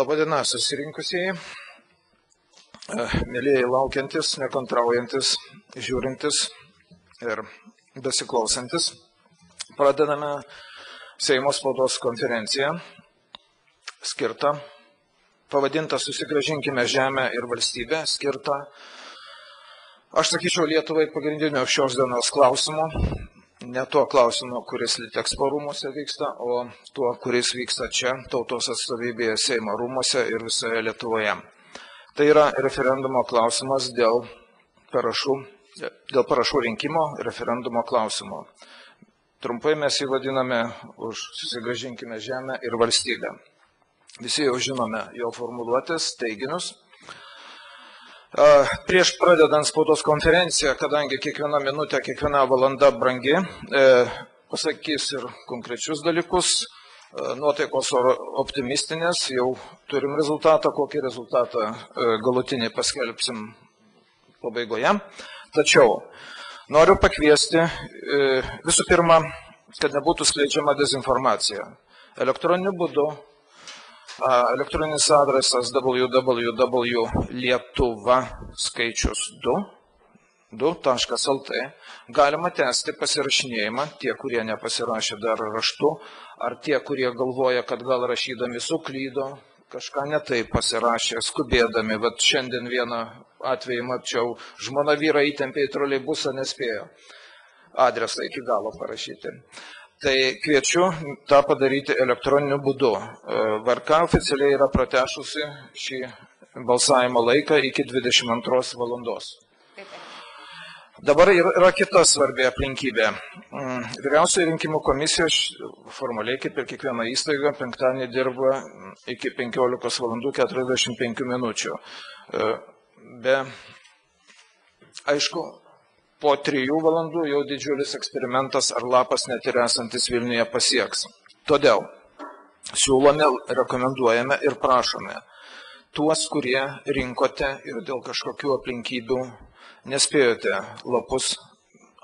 Labadiena susirinkusieji, mėlyjei laukiantis, nekantraujantis, žiūrintis ir besiklausantis. Pradedame Seimo spaudos konferenciją skirtą, pavadintą Susigrąžinkime žemę ir valstybę, skirtą, aš sakyčiau, Lietuvai pagrindinio šios dienos klausimo, ne tuo klausimu, kuris Litexpo rūmuose vyksta, o tuo, kuris vyksta čia, tautos atstovybėje Seimo rūmuose ir visoje Lietuvoje. Tai yra referendumo klausimas dėl parašų rinkimo referendumo klausimo. Trumpai mes jį vadiname už Susigrąžinkime žemę ir valstybę. Visi jau žinome jo formuluotės, teiginius. Prieš pradedant spaudos konferenciją, kadangi kiekviena minutė, kiekviena valanda brangi, pasakys ir konkrečius dalykus, nuotaikos optimistinės, jau turim rezultatą, kokį rezultatą galutinį paskelbsim pabaigoje. Tačiau noriu pakviesti visų pirma, kad nebūtų skleidžiama dezinformacija. Elektroniniu būdu, elektroninis adresas www.lietuva2.lt galima tęsti pasirašinėjimą, tie, kurie nepasirašė dar raštu, ar tie, kurie galvoja, kad gal rašydami suklydo, kažką netaip pasirašė, skubėdami. Vat šiandien vieną atvejį mačiau, žmona vyrą įtempė į troleibusą, nespėjo adresą iki galo parašyti. Tai kviečiu tą padaryti elektroniniu būdu. VRK oficialiai yra pratešusi šį balsavimo laiką iki 22 valandos. Dabar yra kita svarbi aplinkybė. Vyriausioji rinkimų komisija formaliai, kaip ir kiekviena įstaiga, penktadienį dirba iki 15 valandų 45 minučių. Aišku, po 3 valandų jau didžiulis eksperimentas ar lapas net ir esantis Vilniuje pasieks. Todėl siūlome, rekomenduojame ir prašome tuos, kurie rinkote ir dėl kažkokių aplinkybių nespėjote lapus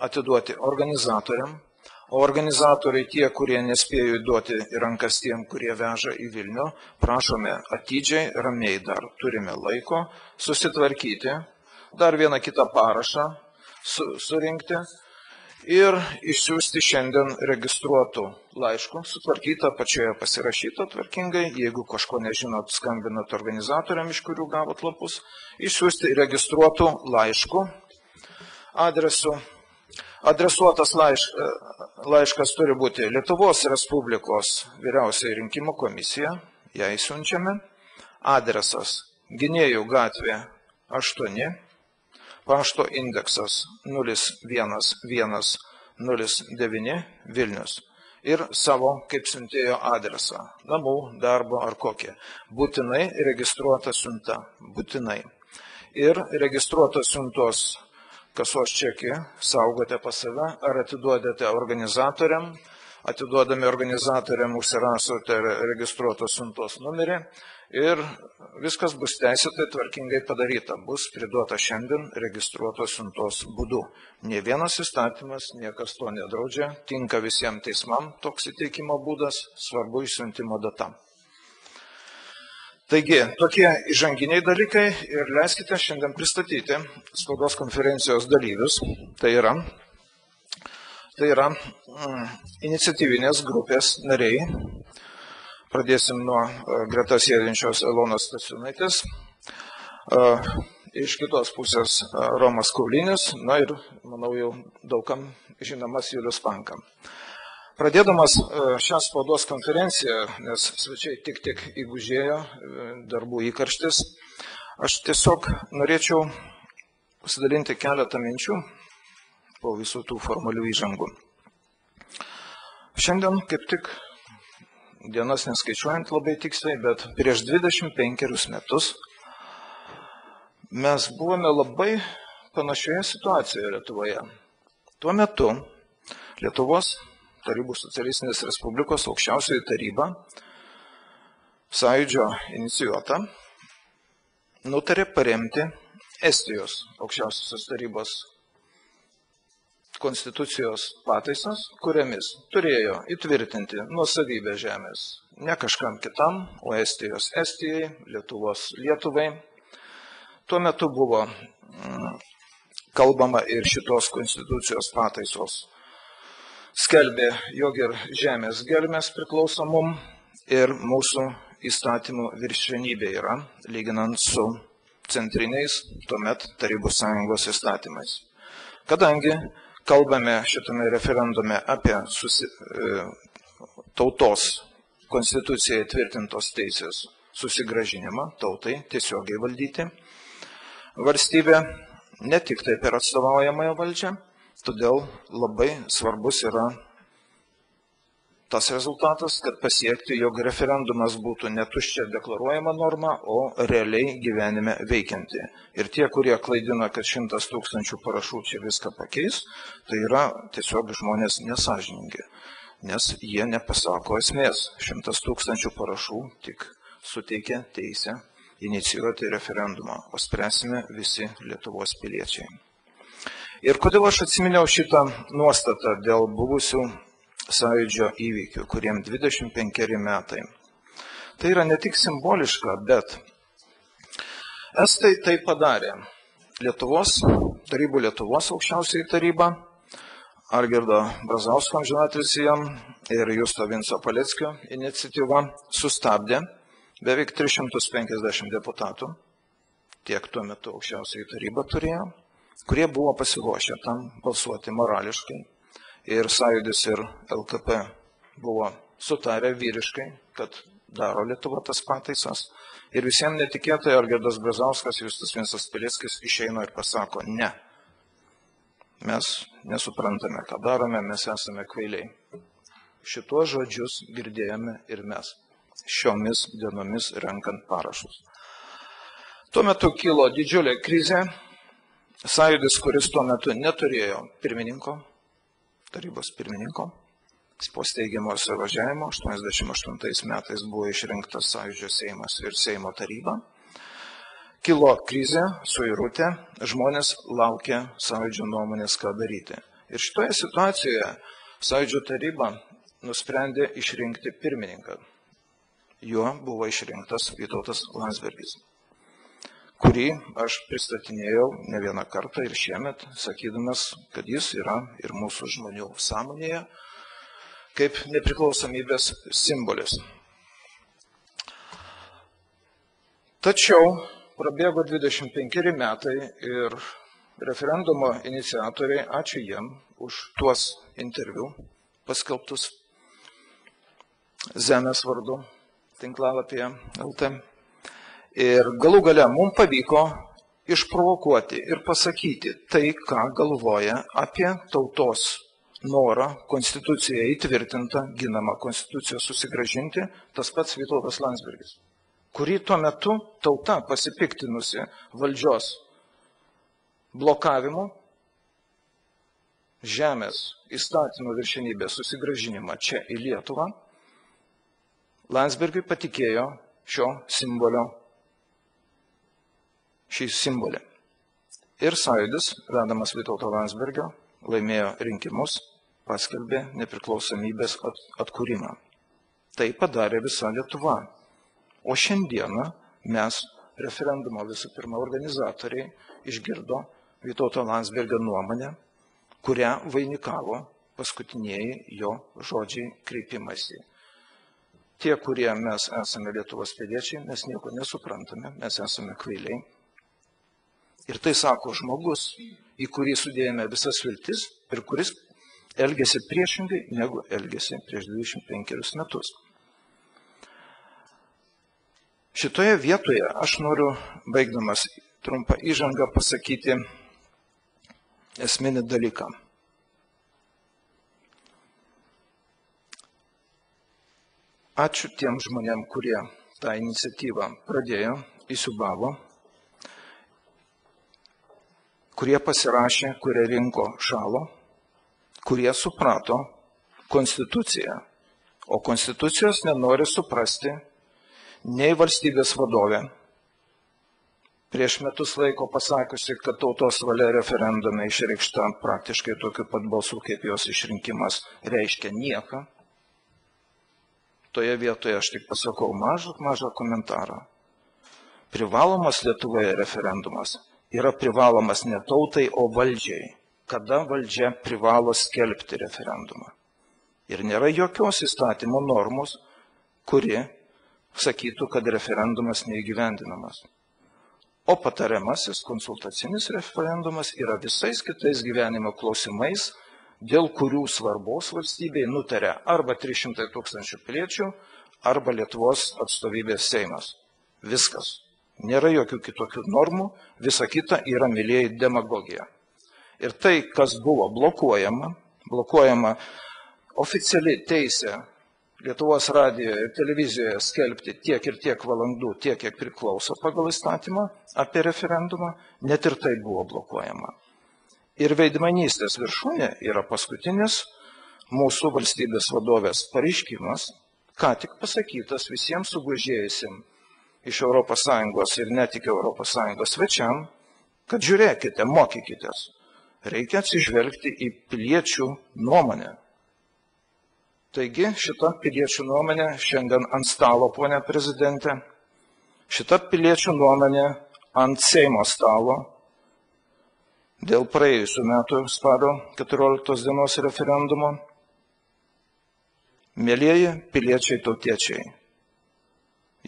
atiduoti organizatoriam, o organizatoriai tie, kurie nespėjo duoti į rankas tiem, kurie veža į Vilnių, prašome atidžiai, ramiai dar turime laiko susitvarkyti, dar vieną kitą parašą surinkti ir išsiųsti šiandien registruotų laiškų, sutvarkytą pačioje pasirašytą tvarkingai, jeigu kažko nežinot, skambinat organizatoriam, iš kurių gavot lapus, išsiųsti registruotų laiškų adresu. Adresuotas laiškas turi būti Lietuvos Respublikos Vyriausioji rinkimų komisija, ją siunčiame, adresas Gynėjų gatvė 8, pašto indeksas 01109 Vilnius ir savo kaip siuntėjo adresą, namų, darbo ar kokie. Būtinai registruota siunta, būtinai. Ir registruotos siuntos kasos čekį saugote pas save ar atiduodate organizatoriam, atiduodami organizatoriam užsirašote registruotos siuntos numerį ir viskas bus teisėtai tvarkingai padaryta, bus priduota šiandien registruotos siuntos būdu. Nė vienas įstatymas, niekas to nedraudžia, tinka visiems teismam toks įteikimo būdas, svarbu išsiuntimo data. Taigi, tokie įžanginiai dalykai ir leiskite šiandien pristatyti spaudos konferencijos dalyvius. Tai yra iniciatyvinės grupės nariai. Pradėsim nuo greta sėdinčios Elonos Stasiūnaitės, iš kitos pusės Romas Kaulinis, na ir, manau, jau daugam žinomas Julius Panka. Pradėdamas šią spaudos konferenciją, nes svečiai tik įgužėjo, darbų įkarštis, aš tiesiog norėčiau pasidalinti keletą minčių po visų tų formalių įžangų. Šiandien kaip tik dienas neskaičiuojant labai tiksliai, bet prieš 25 metus mes buvome labai panašioje situacijoje Lietuvoje. Tuo metu Lietuvos Tarybų Socialistinės Respublikos aukščiausioji taryba, Sąjūdžio inicijuota, nutarė paremti Estijos aukščiausiosios tarybos konstitucijos pataisas, kuriamis turėjo įtvirtinti nuosavybę žemės ne kažkam kitam, o Estijos Estijai, Lietuvos Lietuvai. Tuo metu buvo kalbama ir šitos konstitucijos pataisos skelbė, jog ir žemės gelmės priklauso mum ir mūsų įstatymų viršenybė yra, lyginant su centriniais tuomet Tarybų Sąjungos įstatymais. Kadangi kalbame šitame referendume apie tautos konstitucijai įtvirtintos teisės susigrąžinimą, tautai tiesiogiai valdyti valstybę, ne tik tai per atstovaujamąją valdžią, todėl labai svarbus yra tas rezultatas, kad pasiekti, jog referendumas būtų ne tuščia deklaruojama norma, o realiai gyvenime veikianti. Ir tie, kurie klaidina, kad 100 000 parašų čia viską pakeis, tai yra tiesiog žmonės nesąžiningi, nes jie nepasako esmės. 100 000 parašų tik suteikia teisę inicijuoti referendumą, o spręsime visi Lietuvos piliečiai. Ir kodėl aš atsiminiau šitą nuostatą dėl buvusių sąjūdžio įvykių, kuriem 25 metai. Tai yra ne tik simboliška, bet estai tai padarė. Tarybų Lietuvos aukščiausiai taryba, Algirdo Brazausko amžinatilsį ir Justo Vinco Paleckio iniciatyva sustabdė beveik 350 deputatų, tiek tuo metu aukščiausiai taryba turėjo, kurie buvo pasiruošę tam balsuoti morališkai. Ir Sąjūdis ir LKP buvo sutarę vyriškai, kad daro Lietuva tas pataisas. Ir visiems netikėtai Algirdas Brazauskas, Justas Vincas Paleckis išeina ir pasako, ne. Mes nesuprantame, ką darome, mes esame kvailiai. Šituos žodžius girdėjome ir mes, šiomis dienomis renkant parašus. Tuo metu kilo didžiulė krizė. Sąjūdis, kuris tuo metu neturėjo pirmininko, tarybos pirmininko, po steigiamo suvažiavimo 88 metais buvo išrinktas Sąjūdžio Seimas ir Seimo taryba. Kilo krizė, suirutė, žmonės laukė Sąjūdžio nuomonės, ką daryti. Ir šitoje situacijoje Sąjūdžio taryba nusprendė išrinkti pirmininką. Juo buvo išrinktas Vytautas Landsbergis, kurį aš pristatinėjau ne vieną kartą ir šiemet, sakydamas, kad jis yra ir mūsų žmonių sąmonėje kaip nepriklausomybės simbolis. Tačiau prabėgo 25 metai ir referendumo iniciatoriai, ačiū jiem už tuos interviu paskelbtus Zemės vardu tinklalapyje LT. Ir galų gale mums pavyko išprovokuoti ir pasakyti tai, ką galvoja apie tautos norą konstituciją įtvirtintą, ginamą konstituciją susigrąžinti, tas pats Vytautas Landsbergis, kurį tuo metu tauta pasipiktinusi valdžios blokavimu, žemės įstatymų viršenybės susigrąžinimą čia į Lietuvą, Landsbergiui patikėjo šį simbolį. Ir Sąjūdis, vedamas Vytauto Landsbergio, laimėjo rinkimus, paskelbė nepriklausomybės atkūrimą. Tai padarė visa Lietuva. O šiandieną mes, referendumo visų pirma organizatoriai, išgirdo Vytauto Landsbergio nuomonę, kurią vainikavo paskutinieji jo žodžiai kreipimasi. Tie, kurie mes esame Lietuvos piliečiai, mes nieko nesuprantame, mes esame kvailiai. Ir tai sako žmogus, į kurį sudėjome visas viltis ir kuris elgėsi priešingai, negu elgėsi prieš 25 metus. Šitoje vietoje aš noriu, baigdamas trumpą įžangą, pasakyti esminį dalyką. Ačiū tiem žmonėm, kurie tą iniciatyvą pradėjo, įsiūbavo, kurie pasirašė, kurie rinko šalo, kurie suprato konstituciją. O konstitucijos nenori suprasti nei valstybės vadovė, prieš metus laiko pasakiusi, kad tautos valia referendume išreikšta praktiškai tokiu pat balsu, kaip jos išrinkimas reiškia nieką. Toje vietoje aš tik pasakau mažą komentarą. Privalomas Lietuvoje referendumas yra privalomas ne tautai, o valdžiai. Kada valdžia privalo skelbti referendumą. Ir nėra jokios įstatymo normos, kuri sakytų, kad referendumas neįgyvendinamas. O patariamasis konsultacinis referendumas yra visais kitais gyvenimo klausimais, dėl kurių svarbos valstybei nutarė arba 300 000 piliečių, arba Lietuvos atstovybės Seimas. Viskas. Nėra jokių kitokių normų, visa kita yra, mylėjai, demagogija. Ir tai, kas buvo blokuojama oficiali teisė Lietuvos radijoje ir televizijoje skelbti tiek ir tiek valandų, tiek, kiek priklauso pagal įstatymą apie referendumą, net ir tai buvo blokuojama. Ir veidmainystės viršūnė yra paskutinis mūsų valstybės vadovės pareiškimas, ką tik pasakytas visiems sugužėjusim iš ES ir ne tik ES svečiam, kad žiūrėkite, mokykitės, reikia atsižvelgti į piliečių nuomonę. Taigi šita piliečių nuomonė šiandien ant stalo, ponia prezidentė, šita piliečių nuomonė ant Seimo stalo dėl praėjusių metų spalio 14 dienos referendumo. Mielieji piliečiai tautiečiai,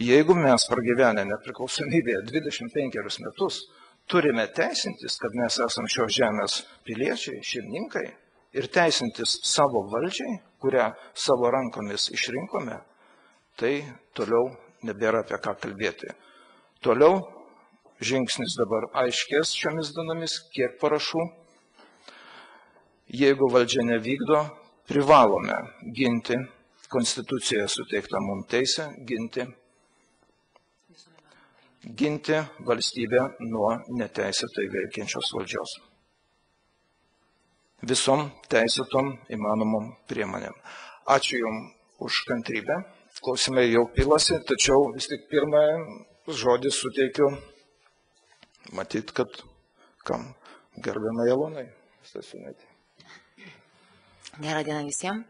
jeigu mes pragyvenę nepriklausomybėje 25 metus turime teisintis, kad mes esame šios žemės piliečiai, šeimininkai, ir teisintis savo valdžiai, kurią savo rankomis išrinkome, tai toliau nebėra apie ką kalbėti. Toliau žingsnis dabar aiškės šiomis dienomis, kiek parašų. Jeigu valdžia nevykdo, privalome ginti Konstitucijoje suteiktą mums teisę, ginti valstybę nuo neteisėtai veikiančios valdžios. Visom teisėtom įmanomom priemonėm. Ačiū Jums už kantrybę. Klausimai jau pilasi, tačiau vis tik pirmą žodį suteikiu, matyt, kad kam gerbiamai Ilonai Stasiūnaitei. Gerą dieną visiems.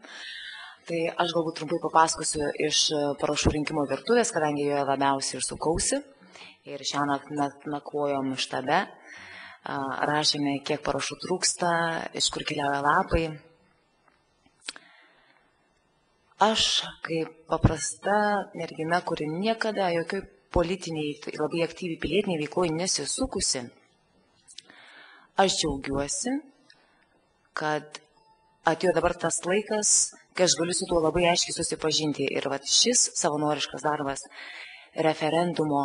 Tai aš galbūt trumpai papasakosiu iš parašų rinkimo virtuvės, kadangi joje labiausiai ir sukausi. Ir šiąnakt nakvojom štabe. Rašėme, kiek parašų trūksta, iš kur keliauja lapai. Aš, kaip paprasta mergina, kuri niekada jokioj politiniai, labai aktyviai pilietiniai veikloje nesisukusi, aš džiaugiuosi, kad atėjo dabar tas laikas, kai aš galiu su tuo labai aiškiai susipažinti. Ir šis savanoriškas darbas referendumo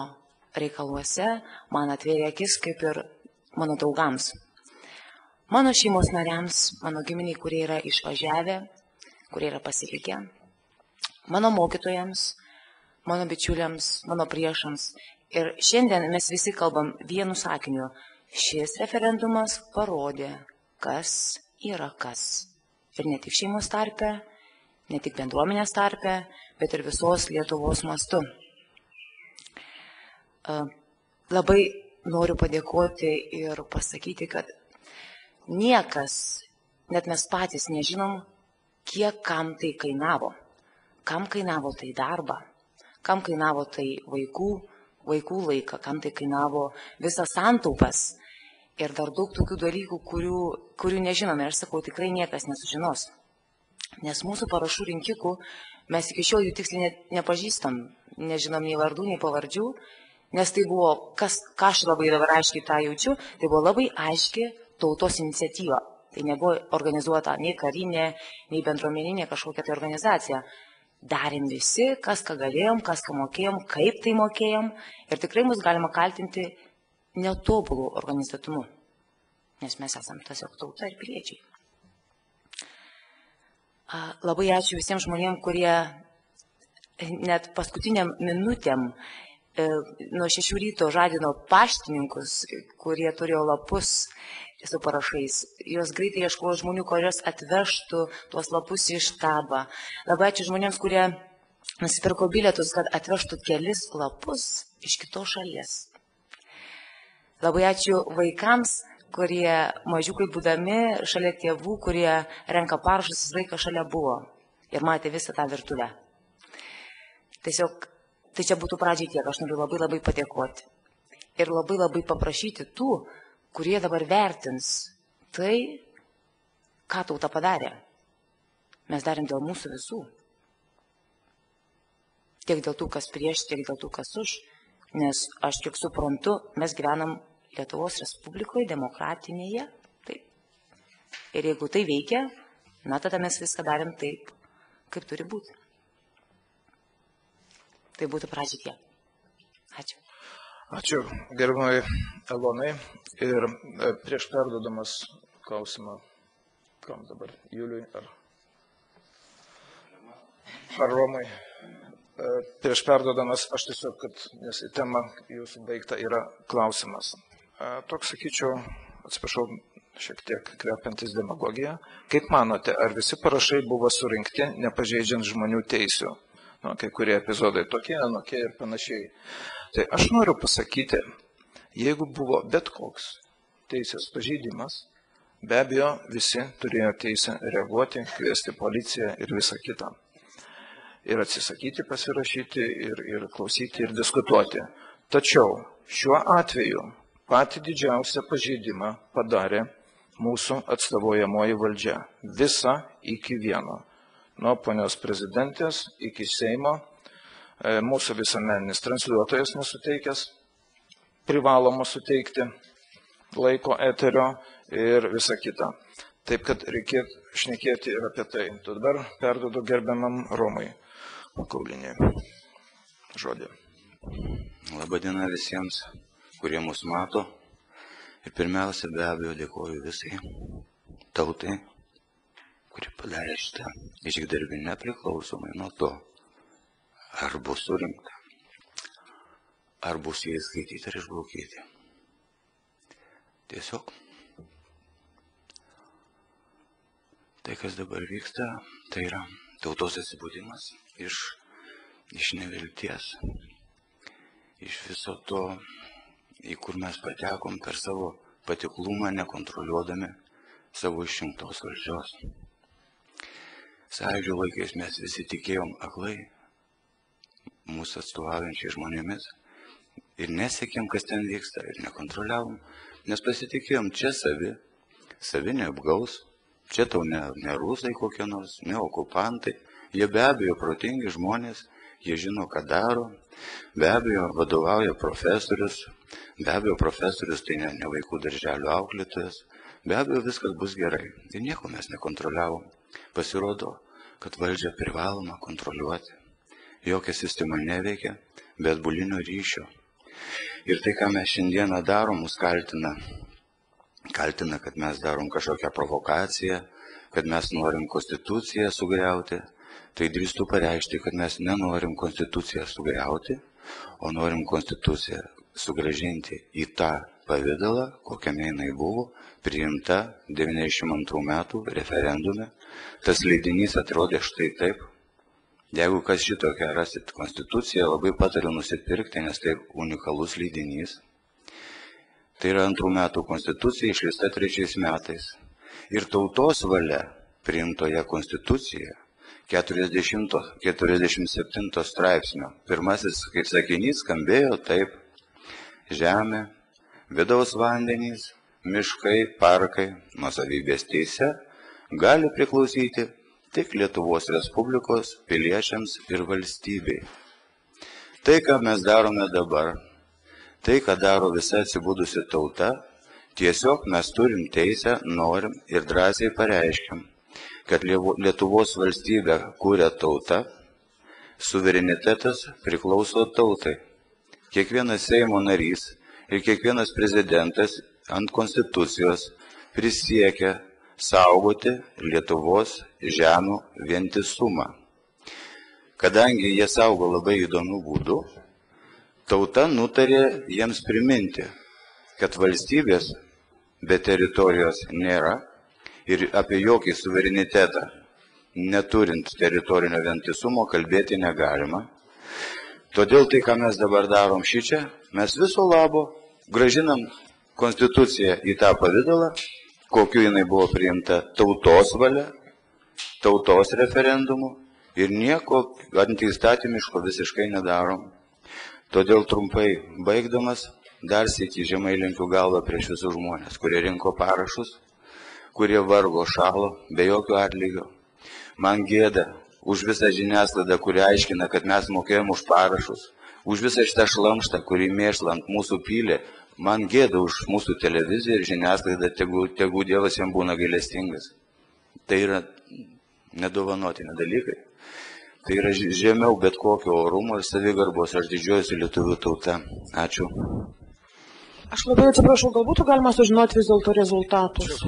reikaluose man atvėrė akis, kaip ir mano draugams, mano šeimos nariams, mano giminiai, kurie yra išvažiavę, kurie yra pasilikę, mano mokytojams, mano bičiuliams, mano priešams. Ir šiandien mes visi kalbam vienu sakiniu. Šis referendumas parodė, kas yra kas. Ir ne tik šeimos tarpe, ne tik bendruomenės tarpe, bet ir visos Lietuvos mastu. Labai noriu padėkoti ir pasakyti, kad niekas, net mes patys nežinom, kiek kam tai kainavo. Kam kainavo tai darbą, kam kainavo tai vaikų laiką, kam tai kainavo visas santaupas. Ir dar daug tokių dalykų, kurių nežinome. Ir aš sakau, tikrai niekas nesužinos. Nes mūsų parašų rinkikų mes iki šiol jų tiksliai nepažįstam. Nežinom nei vardų, nei pavardžių. Nes tai buvo, ką aš labai dabar aiškiai tą jaučiu, tai buvo labai aiški tautos iniciatyva. Tai nebuvo organizuota nei karinė, nei bendruomeninė kažkokia tai organizacija. Darėm visi, kas ką galėjom, kas ką mokėjom, kaip tai mokėjom. Ir tikrai mus galima kaltinti netobulų organizatumu, nes mes esame tiesiog tauta ir piliečiai. Labai ačiū visiems žmonėms, kurie net paskutiniam minutėm nuo 6 ryto žadino paštininkus, kurie turėjo lapus su parašais. Jos greitai ieškojo žmonių, kurios atvežtų tuos lapus į štabą. Labai ačiū žmonėms, kurie nusipirko bilietus, kad atvežtų kelis lapus iš kitos šalies. Labai ačiū vaikams, kurie mažiukai būdami šalia tėvų, kurie renka parašus, visą laiką šalia buvo ir matė visą tą virtuvę. Tiesiog, tai čia būtų pradžiai tiek, aš noriu labai labai padėkoti. Ir labai labai paprašyti tų, kurie dabar vertins tai, ką tauta padarė. Mes darėm dėl mūsų visų. Tiek dėl tų, kas prieš, tiek dėl tų, kas už. Nes aš kiek suprantu, mes gyvenam Lietuvos Respublikoje, demokratinėje. Taip. Ir jeigu tai veikia, na tada mes viską darėm taip, kaip turi būti. Tai būtų pradžiai tiek. Ačiū. Ačiū, gerbiamai Elonai. Ir prieš perduodamas klausimą, kam dabar, Juliui ar Romai, prieš perduodamas, aš tiesiog, kad nes į temą jūsų baigta yra klausimas. Toks, sakyčiau, atsiprašau, šiek tiek kvepiantis demagogiją. Kaip manote, ar visi parašai buvo surinkti, nepažeidžiant žmonių teisių? Kai kurie epizodai tokie, anokie ir panašiai. Tai aš noriu pasakyti, jeigu buvo bet koks teisės pažeidimas, be abejo, visi turėjo teisę reaguoti, kviesti policiją ir visą kitą. Ir atsisakyti pasirašyti, ir klausyti, ir diskutuoti. Tačiau šiuo atveju patį didžiausią pažeidimą padarė mūsų atstovaujamųjų valdžia. Visa iki vieno. Nuo ponios prezidentės iki Seimo, mūsų visuomeninis transliuotojas nesuteikęs, privaloma suteikti laiko eterio ir visa kita. Taip, kad reikėtų šnekėti ir apie tai. Dabar perduodu gerbiamam Romui Pakaulinį žodį. Labadiena visiems, kurie mus mato. Ir pirmiausia, be abejo, dėkoju visai tautai, kuri padarė šitą žygdarbį nepriklausomai nuo to, ar bus surinkta, ar bus jie skaityti ar išbraukyti. Tiesiog tai, kas dabar vyksta, tai yra tautos atsibudimas iš nevilties, iš viso to, į kur mes patekom per savo patiklumą, nekontroliuodami savo išrinktos valdžios. Sąjūdžio laikais mes visi tikėjom aklai mūsų atstovaujančiai žmonėmis ir nesekėm, kas ten vyksta, ir nekontroliavom, nes pasitikėjom čia savi neapgaus, čia tau ne rusai kokie nors, ne okupantai, jie be abejo protingi žmonės, jie žino, ką daro, be abejo vadovauja profesorius, be abejo profesorius tai ne vaikų darželio auklėtojas, be abejo viskas bus gerai. Ir nieko mes nekontroliavom. Pasirodo, kad valdžią privaloma kontroliuoti. Jokia sistema neveikia, be atbulinio ryšio. Ir tai, ką mes šiandieną darom, mus kaltina, kad mes darom kažkokią provokaciją, kad mes norim konstituciją sugriauti. Tai drįstu pareikšti, kad mes nenorim konstituciją sugriauti, o norim konstituciją sugrąžinti į tą pavidalą, kokiame jinai buvo, priimta 92 metų referendume. Tas leidinys atrodė štai taip. Jeigu kas šitokią rasit konstituciją, labai patariu nusipirkti, nes tai unikalus leidinys. Tai yra 2 metų konstitucija, išleista 3 metais. Ir tautos valia priimtoje konstitucijoje 47 straipsnio. Pirmasis, kaip sakinys, skambėjo taip: žemė, vidaus vandenys, miškai, parkai, nuosavybės teise gali priklausyti tik Lietuvos Respublikos piliečiams ir valstybei. Tai, ką mes darome dabar, tai, ką daro visa atsibudusi tauta, tiesiog mes turim teisę, norim ir drąsiai pareiškiam, kad Lietuvos valstybę kūrė tauta, suverenitetas priklauso tautai. Kiekvienas Seimo narys ir kiekvienas prezidentas ant konstitucijos prisiekia saugoti Lietuvos žemių vientisumą. Kadangi jie saugo labai įdomių būdų, tauta nutarė jiems priminti, kad valstybės be teritorijos nėra, ir apie jokį suverenitetą, neturint teritorinio vientisumo, kalbėti negalima. Todėl tai, ką mes dabar darom šičia, mes viso labo gražinam konstituciją į tą pavidalą, kokiu jinai buvo priimta tautos valia, tautos referendumu ir nieko antiįstatymiško visiškai nedarom. Todėl trumpai baigdamas, dar sykį žemai lenkiu galvą prieš visus žmonės, kurie rinko parašus, kurie vargo šalo be jokio atlygio. Man gėda už visą žiniasklaidą, kuri aiškina, kad mes mokėjom už parašus, už visą šitą šlamštą, kurį mėšlant mūsų pylė. Man gėda už mūsų televiziją ir žiniasklaidą, tegu Dievas jam būna gailestingas. Tai yra nedovanotini dalykai. Tai yra žemiau bet kokio orumo ir savigarbos. Aš didžiuojuosi lietuvių tauta. Ačiū. Aš labai atsiprašau, gal būtų galima sužinoti vis dėlto rezultatus?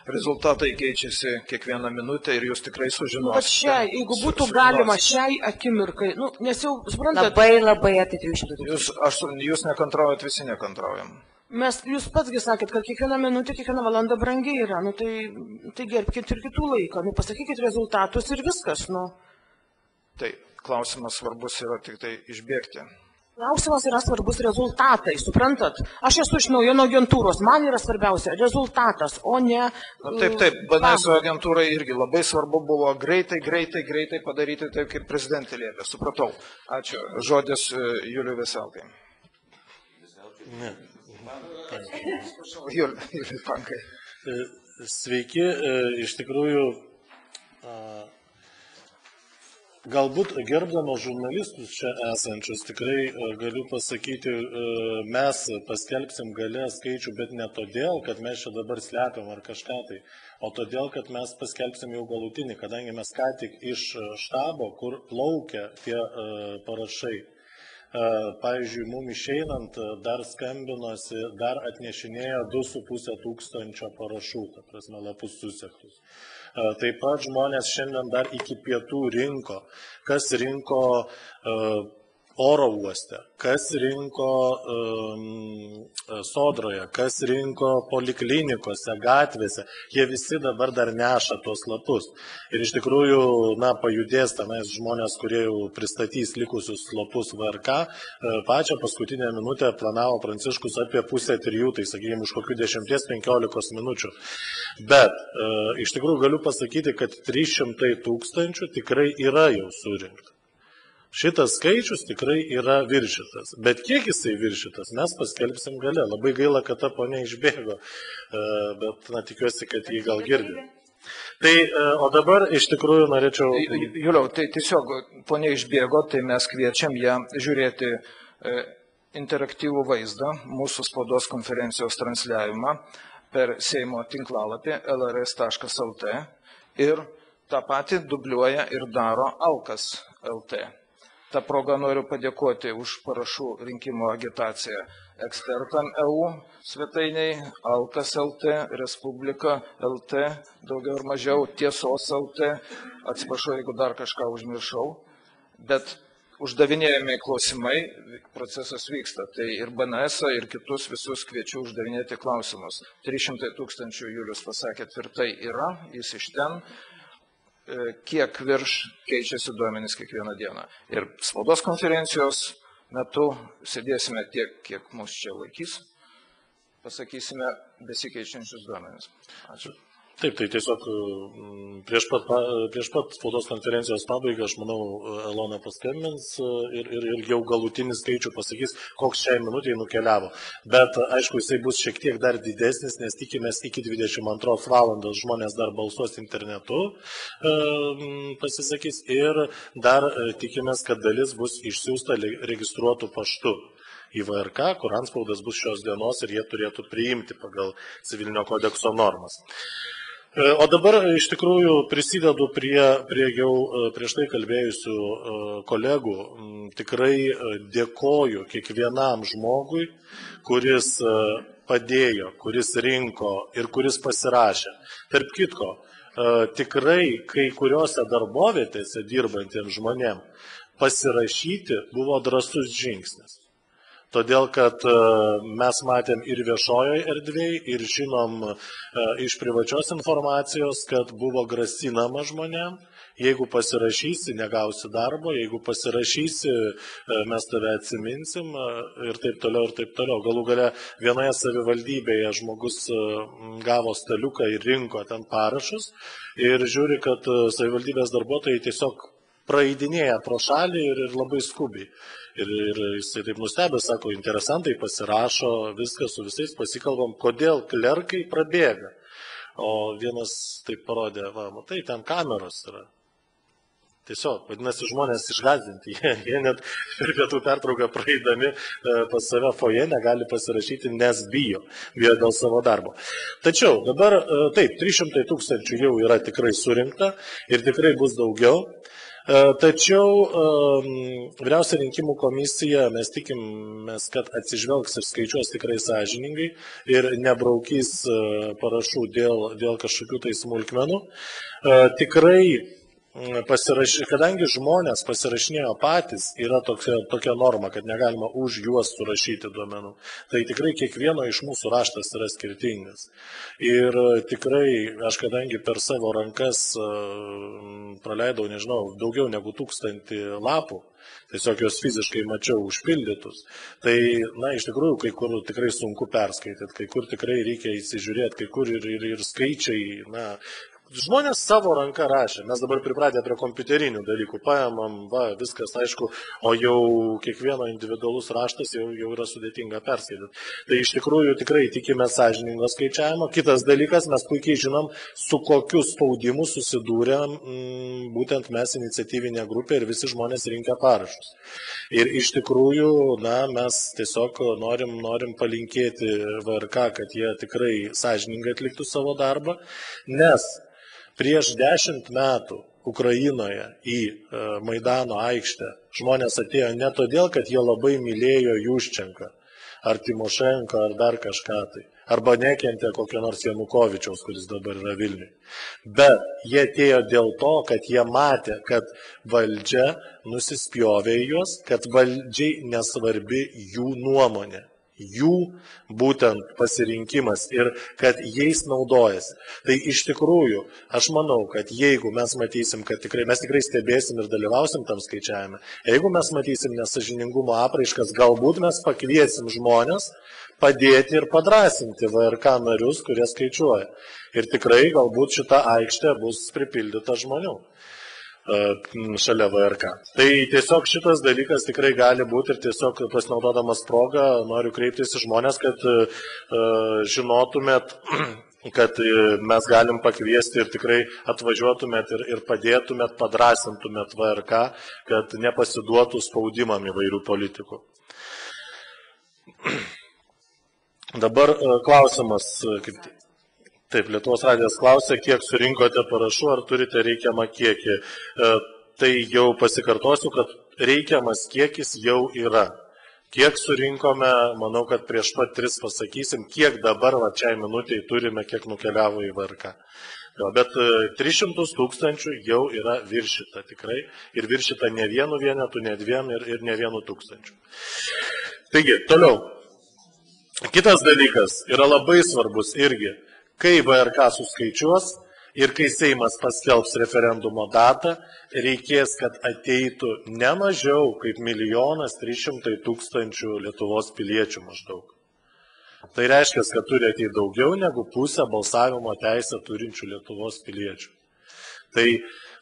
Rezultatai keičiasi kiekvieną minutę ir jūs tikrai sužinosite. Jeigu būtų galima šiai akimirkai, nes jau, suprantate... Labai apie 300 000. Jūs nekantraujat, visi nekantraujam. Jūs patsgi sakėt, kad kiekviena minutė, kiekviena valanda brangiai yra, tai gerbkite ir kitų laiką, pasakykit rezultatus ir viskas, Tai klausimas svarbus yra tik tai išbėgti. Klausimas yra svarbus rezultatai, suprantat? Aš esu iš naujienų agentūros, man yra svarbiausia rezultatas, o ne... Taip, BNS agentūrai irgi labai svarbu buvo greitai padaryti taip, kaip prezidentė liepė. Supratau. Ačiū. Žodis Juliui Veselkai. Ne. Juliui Pankai. Sveiki, iš tikrųjų... Galbūt gerbdamas žurnalistus čia esančius, tikrai galiu pasakyti, mes paskelbsim gale skaičių, bet ne todėl, kad mes čia dabar slepiam ar kažką tai, o todėl, kad mes paskelbsim jau galutinį, kadangi mes ką tik iš štabo, kur plaukia tie parašai. Pavyzdžiui, mums išeinant dar skambinosi, dar atnešinėjo 2500 parašų, ta prasme, lapus susektus. Taip pat žmonės šiandien dar iki pietų rinko, kas rinko oro uoste, kas rinko sodroje, kas rinko poliklinikose, gatvėse, jie visi dabar dar neša tuos lapus. Ir iš tikrųjų, pajudės tenais žmonės, kurie jau pristatys likusius lapus VRK, pačią paskutinę minutę planavo Pranciškus apie 2:30, tai sakykime, už kokių 10-15 minučių. Bet iš tikrųjų galiu pasakyti, kad 300 000 tikrai yra jau surinkta. Šitas skaičius tikrai yra viršytas, bet kiek jisai viršytas, mes paskelbsim gale. Labai gaila, kad ta ponia išbėgo, bet tikiuosi, kad jį gal girdi. Tai, o dabar iš tikrųjų norėčiau... Juliau, tai tiesiog ponia išbėgo, tai mes kviečiam ją žiūrėti interaktyvų vaizdą, mūsų spaudos konferencijos transliavimą per Seimo tinklalapį lrs.lt ir tą patį dubliuoja ir daro Alkas LT. Ta proga noriu padėkoti už parašų rinkimo agitaciją ekspertam EU svetainiai, Alkas LT, Respublika LT, daugiau ir mažiau, Tiesos LT, atsiprašau, jeigu dar kažką užmiršau, bet uždavinėjami klausimai, procesas vyksta, tai ir BNS, ir kitus visus kviečiu uždavinėti klausimus. 300 000, Julius pasakė, tvirtai yra, jis iš ten. Kiek virš keičiasi duomenys kiekvieną dieną. Ir spaudos konferencijos metu sėdėsime tiek, kiek mus čia laikys, pasakysime besikeičiančius duomenys. Ačiū. Taip, tai tiesiog prieš pat spaudos konferencijos pabaigą, aš manau, Elona paskambins ir jau galutinį skaičių pasakys, koks šiai minutėje nukeliavo. Bet, aišku, jisai bus šiek tiek dar didesnis, nes tikimės iki 22 valandos žmonės dar balsuos internetu, pasisakys, ir dar tikimės, kad dalis bus išsiųsta registruotų paštu į VRK, kur antspaudas bus šios dienos ir jie turėtų priimti pagal civilinio kodekso normas. O dabar iš tikrųjų prisidedu prie jau prieš tai kalbėjusių kolegų. Tikrai dėkoju kiekvienam žmogui, kuris padėjo, kuris rinko ir kuris pasirašė. Tarp kitko, tikrai kai kuriuose darbovietėse dirbantiems žmonėm pasirašyti buvo drąsus žingsnis. Todėl, kad mes matėm ir viešojoje erdvėje, ir žinom iš privačios informacijos, kad buvo grasinama žmonėm, jeigu pasirašysi, negausi darbo, jeigu pasirašysi, mes tave atsiminsim ir taip toliau, ir taip toliau. Galų gale vienoje savivaldybėje žmogus gavo staliuką ir rinko ten parašus ir žiūri, kad savivaldybės darbuotojai tiesiog praeidinėja pro šalį ir labai skubiai. Ir jisai taip nustebęs, sako, interesantai pasirašo, viskas su visais pasikalbam, kodėl klerkai prabėga. O vienas taip parodė, va, matai, ten kameros yra. Tiesiog, vadinasi, žmonės išgąsdinti, jie net per pietų pertrauką praeidami pas save foje negali pasirašyti, nes bijo dėl savo darbo. Tačiau dabar, taip, 300 000 jau yra tikrai surinkta ir tikrai bus daugiau. Tačiau Vyriausia rinkimų komisija, mes tikimės, kad atsižvelgs ir skaičiuos tikrai sąžiningai ir nebraukys parašų dėl kažkokių tai smulkmenų. Tikrai kadangi žmonės pasirašinėjo patys, yra tokia norma, kad negalima už juos surašyti duomenų. Tai tikrai kiekvieno iš mūsų raštas yra skirtingas. Ir tikrai aš kadangi per savo rankas praleidau, nežinau, daugiau negu 1000 lapų, tiesiog juos fiziškai mačiau užpildytus. Tai, na, iš tikrųjų, kai kur tikrai sunku perskaityti, kai kur tikrai reikia įsižiūrėti, kai kur ir skaičiai, na, žmonės savo ranką rašė, mes dabar pripratę prie kompiuterinių dalykų, paėmam, va, viskas aišku, o jau kiekvieno individualus raštas jau yra sudėtinga perskaityti. Tai iš tikrųjų tikrai tikime sąžiningo skaičiavimo. Kitas dalykas, mes puikiai žinom, su kokiu spaudimu susidūrėm būtent mes iniciatyvinė grupė ir visi žmonės rinkę parašus. Ir iš tikrųjų, na, mes tiesiog norim palinkėti VRK, kad jie tikrai sąžiningai atliktų savo darbą, nes prieš 10 metų Ukrainoje į Maidano aikštę žmonės atėjo ne todėl, kad jie labai mylėjo Juščenką, ar Timošenką, ar dar kažką tai, arba nekentė kokio nors Janukovičiaus, kuris dabar yra Vilniuje. Bet jie atėjo dėl to, kad jie matė, kad valdžia nusispjovė į juos, kad valdžiai nesvarbi jų nuomonė. Jų būtent pasirinkimas ir kad jais naudojasi. Tai iš tikrųjų, aš manau, kad jeigu mes matysim, kad mes tikrai stebėsim ir dalyvausim tam skaičiavime, jeigu mes matysim nesąžiningumo apraiškas, galbūt mes pakviesim žmonės padėti ir padrasinti VRK narius, kurie skaičiuoja. Ir tikrai galbūt šita aikštė bus pripildyta žmonių šalia VRK. Tai tiesiog šitas dalykas tikrai gali būti ir tiesiog pasinaudodamas progą noriu kreiptis į žmonės, kad žinotumėt, kad mes galim pakviesti ir tikrai atvažiuotumėt ir padėtumėt, padrasintumėt VRK, kad nepasiduotų spaudimam įvairių politikų. Dabar klausimas, taip, Lietuvos radijas klausė, kiek surinkote parašų, ar turite reikiamą kiekį. Tai jau pasikartosiu, kad reikiamas kiekis jau yra. Kiek surinkome, manau, kad prieš pat 3 pasakysim, kiek dabar šiai minutėj turime, kiek nukeliavo į VRK. Bet 300 000 jau yra viršita tikrai. Ir viršita ne vienu vienetu, ne 2 ir ne 1000. Taigi, toliau. Kitas dalykas yra labai svarbus irgi. Kai VRK suskaičiuos ir kai Seimas paskelbs referendumo datą, reikės, kad ateitų ne mažiau kaip 1 300 000 Lietuvos piliečių maždaug. Tai reiškia, kad turi ateiti daugiau negu pusę balsavimo teisę turinčių Lietuvos piliečių. Tai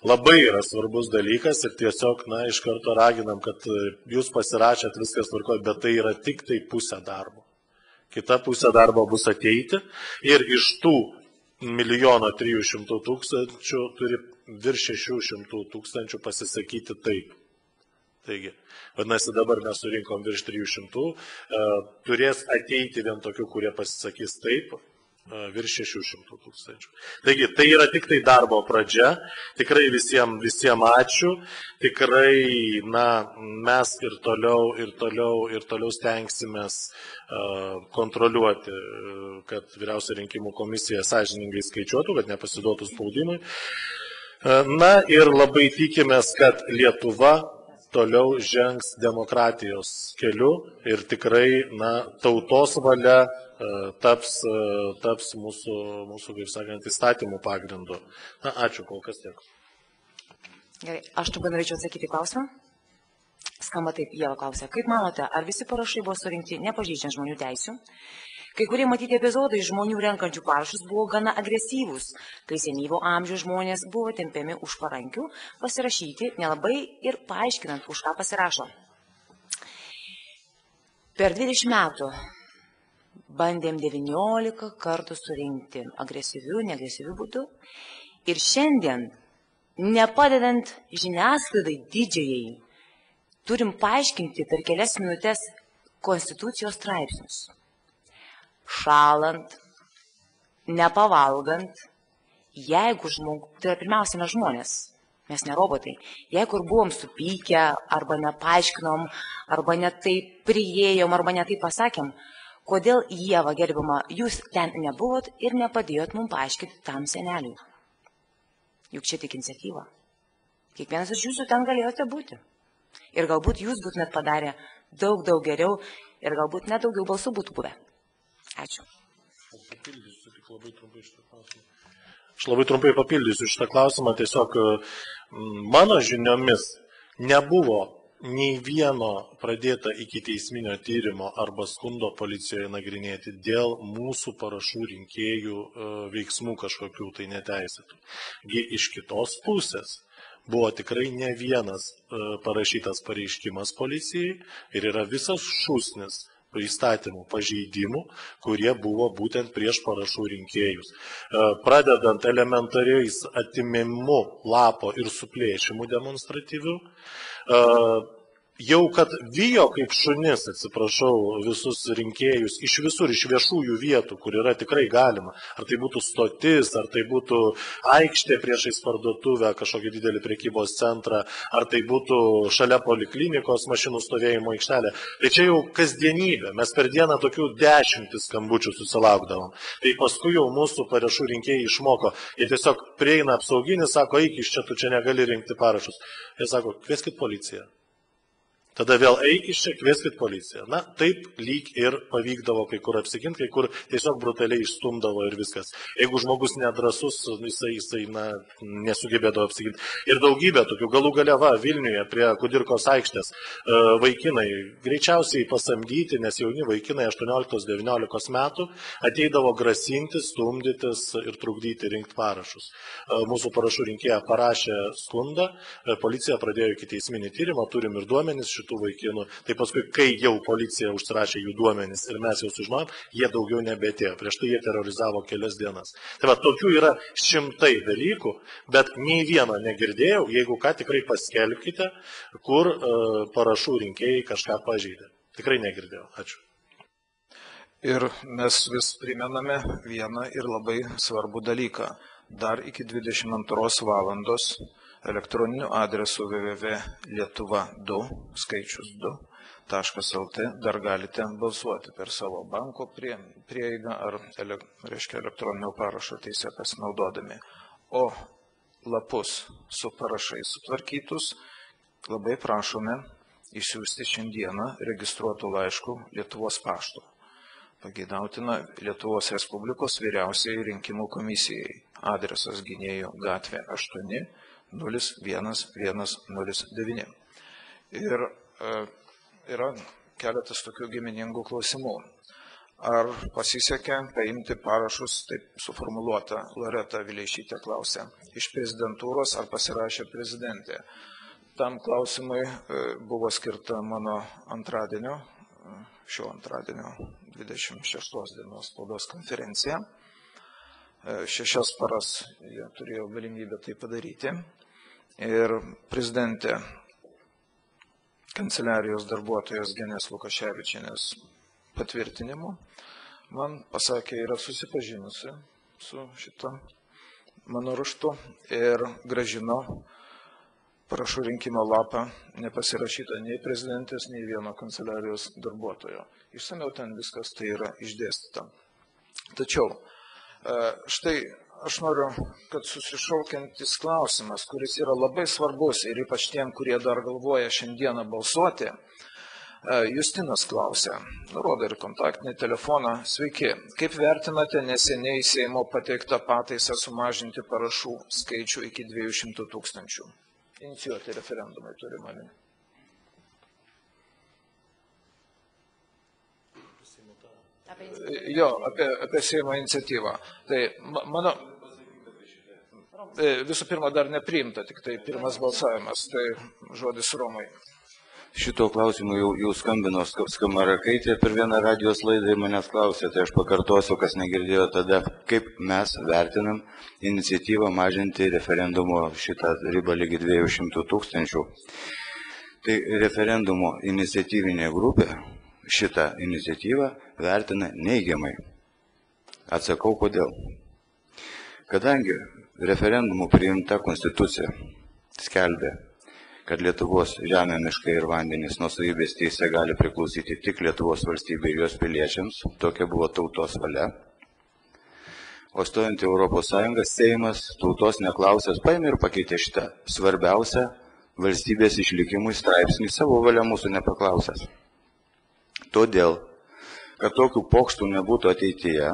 labai yra svarbus dalykas ir tiesiog, na, iš karto raginam, kad jūs pasirašėt, viskas tvarkoja, bet tai yra tik tai pusė darbo. Kita pusė darbo bus ateiti ir iš tų 1 300 000 turi virš 600 000 pasisakyti taip. Taigi, vadinasi, dabar mes surinkom virš 300, turės ateiti vien tokių, kurie pasisakys taip, virš 600 000. Taigi, tai yra tik tai darbo pradžia, tikrai visiems ačiū, tikrai, na, mes ir toliau stengsimės kontroliuoti, kad Vyriausia rinkimų komisija sąžiningai skaičiuotų, kad nepasiduotų spaudimui. Na ir labai tikimės, kad Lietuva toliau žengs demokratijos keliu ir tikrai tautos valia taps mūsų, kaip sakant, įstatymų pagrindu. Ačiū, kol kas tiek. Gerai, aš turbūt norėčiau atsakyti klausimą. Skamba taip, Ieva klausia, kaip manote, ar visi parašai buvo surinkti nepažeidžiant žmonių teisių? Kai kurie matyti epizodai žmonių renkančių parašus buvo gana agresyvūs, kai senyvo amžiaus žmonės buvo tempiami už parankių, pasirašyti nelabai ir paaiškinant, už ką pasirašo. Per 20 metų bandėm 19 kartų surinkti agresyvių, neagresyvių būdų ir šiandien, nepadedant žiniasklaidai didžiajai, turim paaiškinti per kelias minutės konstitucijos straipsnius. Šalant, nepavalgant, jeigu tai pirmiausia ne žmonės, mes ne robotai, jeigu ir buvom supykę, arba nepaaiškinom, arba netaip priėjom, arba netaip pasakėm, kodėl Ieva gerbiama, jūs ten nebuvot ir nepadėjot mums paaiškinti tam seneliui. Juk čia tik iniciatyva. Kiekvienas iš jūsų ten galėjote būti. Ir galbūt jūs būtumėt padarę daug geriau ir galbūt net daugiau balsų būtų buvę. Ačiū. Aš labai trumpai papildysiu šitą klausimą. Tiesiog mano žiniomis nebuvo nei vieno pradėta iki teisminio tyrimo arba skundo policijoje nagrinėti dėl mūsų parašų rinkėjų veiksmų kažkokių tai neteisėtų. Iš kitos pusės buvo tikrai ne vienas parašytas pareiškimas policijai ir yra visas šūsnis įstatymų pažeidimų, kurie buvo būtent prieš parašų rinkėjus. Pradedant elementariais atimimu lapo ir suplėšimu demonstratyviu, jau kad vijo kaip šunis, atsiprašau, visus rinkėjus iš visur, iš viešųjų vietų, kur yra tikrai galima. Ar tai būtų stotis, ar tai būtų aikštė priešais parduotuvę, kažkokį didelį prekybos centrą, ar tai būtų šalia poliklinikos mašinų stovėjimo aikštelė. Tai čia jau kasdienybė. Mes per dieną tokių 10 skambučių susilaukdavom. Tai paskui jau mūsų parašų rinkėjai išmoko. Jie tiesiog prieina apsauginis, sako, eik iš čia, tu čia negali rinkti parašus. Jie sako, kvieskit policiją. Tada vėl eik iš čia, kvieskit policiją. Na, taip lyg ir pavykdavo kai kur apsiginti, kai kur tiesiog brutaliai išstumdavo ir viskas. Jeigu žmogus nedrasus, jisai nesugebėdavo apsiginti. Ir daugybė tokių galų gale va, Vilniuje prie Kudirkos aikštės vaikinai greičiausiai pasamdyti, nes jauni vaikinai 18-19 metų ateidavo grasinti, stumdytis ir trukdyti rinkti parašus. Mūsų parašų rinkėja parašė skundą, policija pradėjo iki teisminį tyrimą, turim ir duomenis šitų vaikinų. Tai paskui, kai jau policija užsirašė jų duomenis ir mes jau sužinojom, jie daugiau nebetėjo. Prieš tai jie terorizavo kelias dienas. Tai va, tokių yra šimtai dalykų, bet nei vieno negirdėjau, jeigu ką tikrai paskelbkite, kur parašų rinkėjai kažką pažeidė. Tikrai negirdėjau. Ačiū. Ir mes vis primename vieną ir labai svarbų dalyką. Dar iki 22 valandos elektroniniu adresu www.lietuva2, skaičius 2.lt dar galite balsuoti per savo banko prieigą ar elektroninio parašo teisę pasinaudodami. O lapus su parašais sutvarkytus labai prašome išsiųsti šiandieną registruotų laiškų Lietuvos paštu. Pageidautina Lietuvos Respublikos vyriausiai rinkimų komisijai. Adresas Gynėjų gatvė 8, 01109. Ir yra keletas tokių giminingų klausimų. Ar pasisekė paimti parašus, taip suformuluota, Loreta Vileišytė klausė, iš prezidentūros ar pasirašė prezidentė? Tam klausimui buvo skirta mano šio antradienio 26 dienos spaudos konferencija. 6 paras jie turėjo galimybę tai padaryti. Ir prezidentė, kanceliarijos darbuotojas Genės Lukaševičienės patvirtinimu man pasakė, yra susipažinusi su šito mano raštu ir gražino parašų rinkimo lapą nepasirašyta nei prezidentės, nei vieno kanceliarijos darbuotojo. Išsamiau ten viskas tai yra išdėstyta. Tačiau štai aš noriu, kad susišaukiantis klausimas, kuris yra labai svarbus ir ypač tiem, kurie dar galvoja šiandieną balsuoti. Justinas klausia, nurodo ir kontaktinį telefoną. Sveiki, kaip vertinate neseniai Seimo pateiktą pataisą sumažinti parašų skaičių iki 200 000? Inicijuoti referendumai turi mane. Jo, apie Seimo iniciatyvą. Tai mano, visų pirma, dar nepriimta, tik tai pirmas balsavimas, tai žodis Romai. Šito klausimu jau skambino Skamarakaitė per vieną radijos laidą ir manęs klausė, tai aš pakartosiu, kas negirdėjo tada, kaip mes vertinam iniciatyvą mažinti referendumo šitą ribą lygi 200 000. Tai referendumo iniciatyvinė grupė šitą iniciatyvą vertina neigiamai. Atsakau, kodėl. Kadangi referendumų priimta konstitucija skelbė, kad Lietuvos žemė, miškai ir vandenys nuosavybės teise gali priklausyti tik Lietuvos valstybei ir jos piliečiams, tokia buvo tautos valia. O stojant į Europos Sąjungą, Seimas tautos neklausęs paėmė ir pakeitė šitą svarbiausią valstybės išlikimui straipsnį savo valia mūsų nepaklausęs. Todėl, kad tokių pokštų nebūtų ateityje,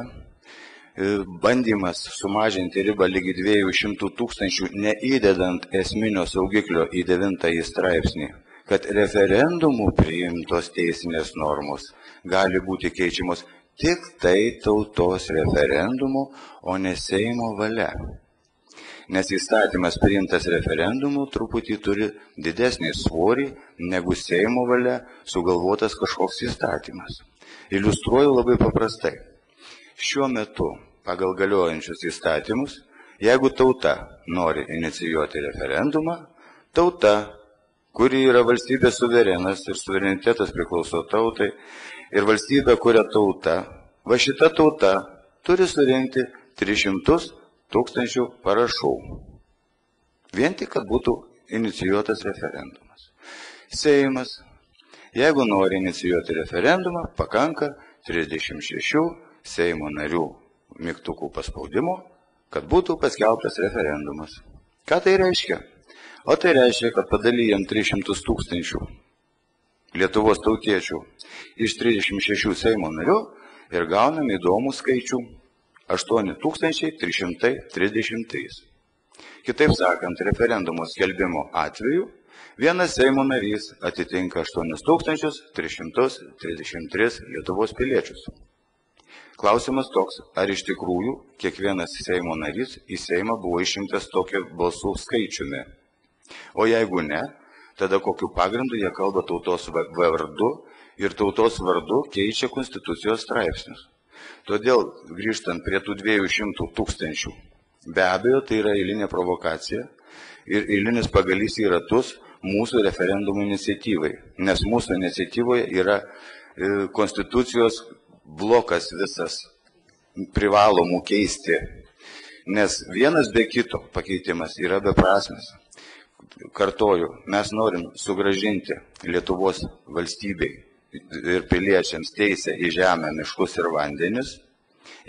bandymas sumažinti ribą lygi 200 000, neįdedant esminio saugiklio į 9 straipsnį, kad referendumų priimtos teisinės normos gali būti keičiamos tik tai tautos referendumu, o ne Seimo valia. Nes įstatymas priimtas referendumu truputį turi didesnį svorį negu Seimo valia sugalvotas kažkoks įstatymas. Iliustruoju labai paprastai. Šiuo metu pagal galiojančius įstatymus, jeigu tauta nori inicijuoti referendumą, tauta, kuri yra valstybės suverenas ir suverenitetas priklauso tautai, ir valstybė kuria tauta, va šita tauta turi surinkti 300 000 parašų. Vien tik, kad būtų inicijuotas referendumas. Seimas, jeigu nori inicijuoti referendumą, pakanka 36 Seimo narių mygtukų paspaudimo, kad būtų paskelbtas referendumas. Ką tai reiškia? O tai reiškia, kad padalyjam 300 000 Lietuvos tautiečių iš 36 Seimo narių ir gaunam įdomų skaičių 8333. Kitaip sakant, referendumo skelbimo atveju vienas Seimo narys atitinka 8333 Lietuvos piliečius. Klausimas toks, ar iš tikrųjų kiekvienas Seimo narys į Seimą buvo išrinktas tokiu balsų skaičiumi. O jeigu ne, tada kokiu pagrindu jie kalba tautos vardu ir tautos vardu keičia konstitucijos straipsnius. Todėl, grįžtant prie tų 200 000, be abejo, tai yra eilinė provokacija ir eilinis pagalys į ratus mūsų referendumų iniciatyvai, nes mūsų iniciatyvoje yra konstitucijos blokas visas privalomų keisti, nes vienas be kito pakeitimas yra beprasmis. Kartoju, mes norim sugrąžinti Lietuvos valstybei ir piliečiams teisę į žemę, miškus ir vandenis.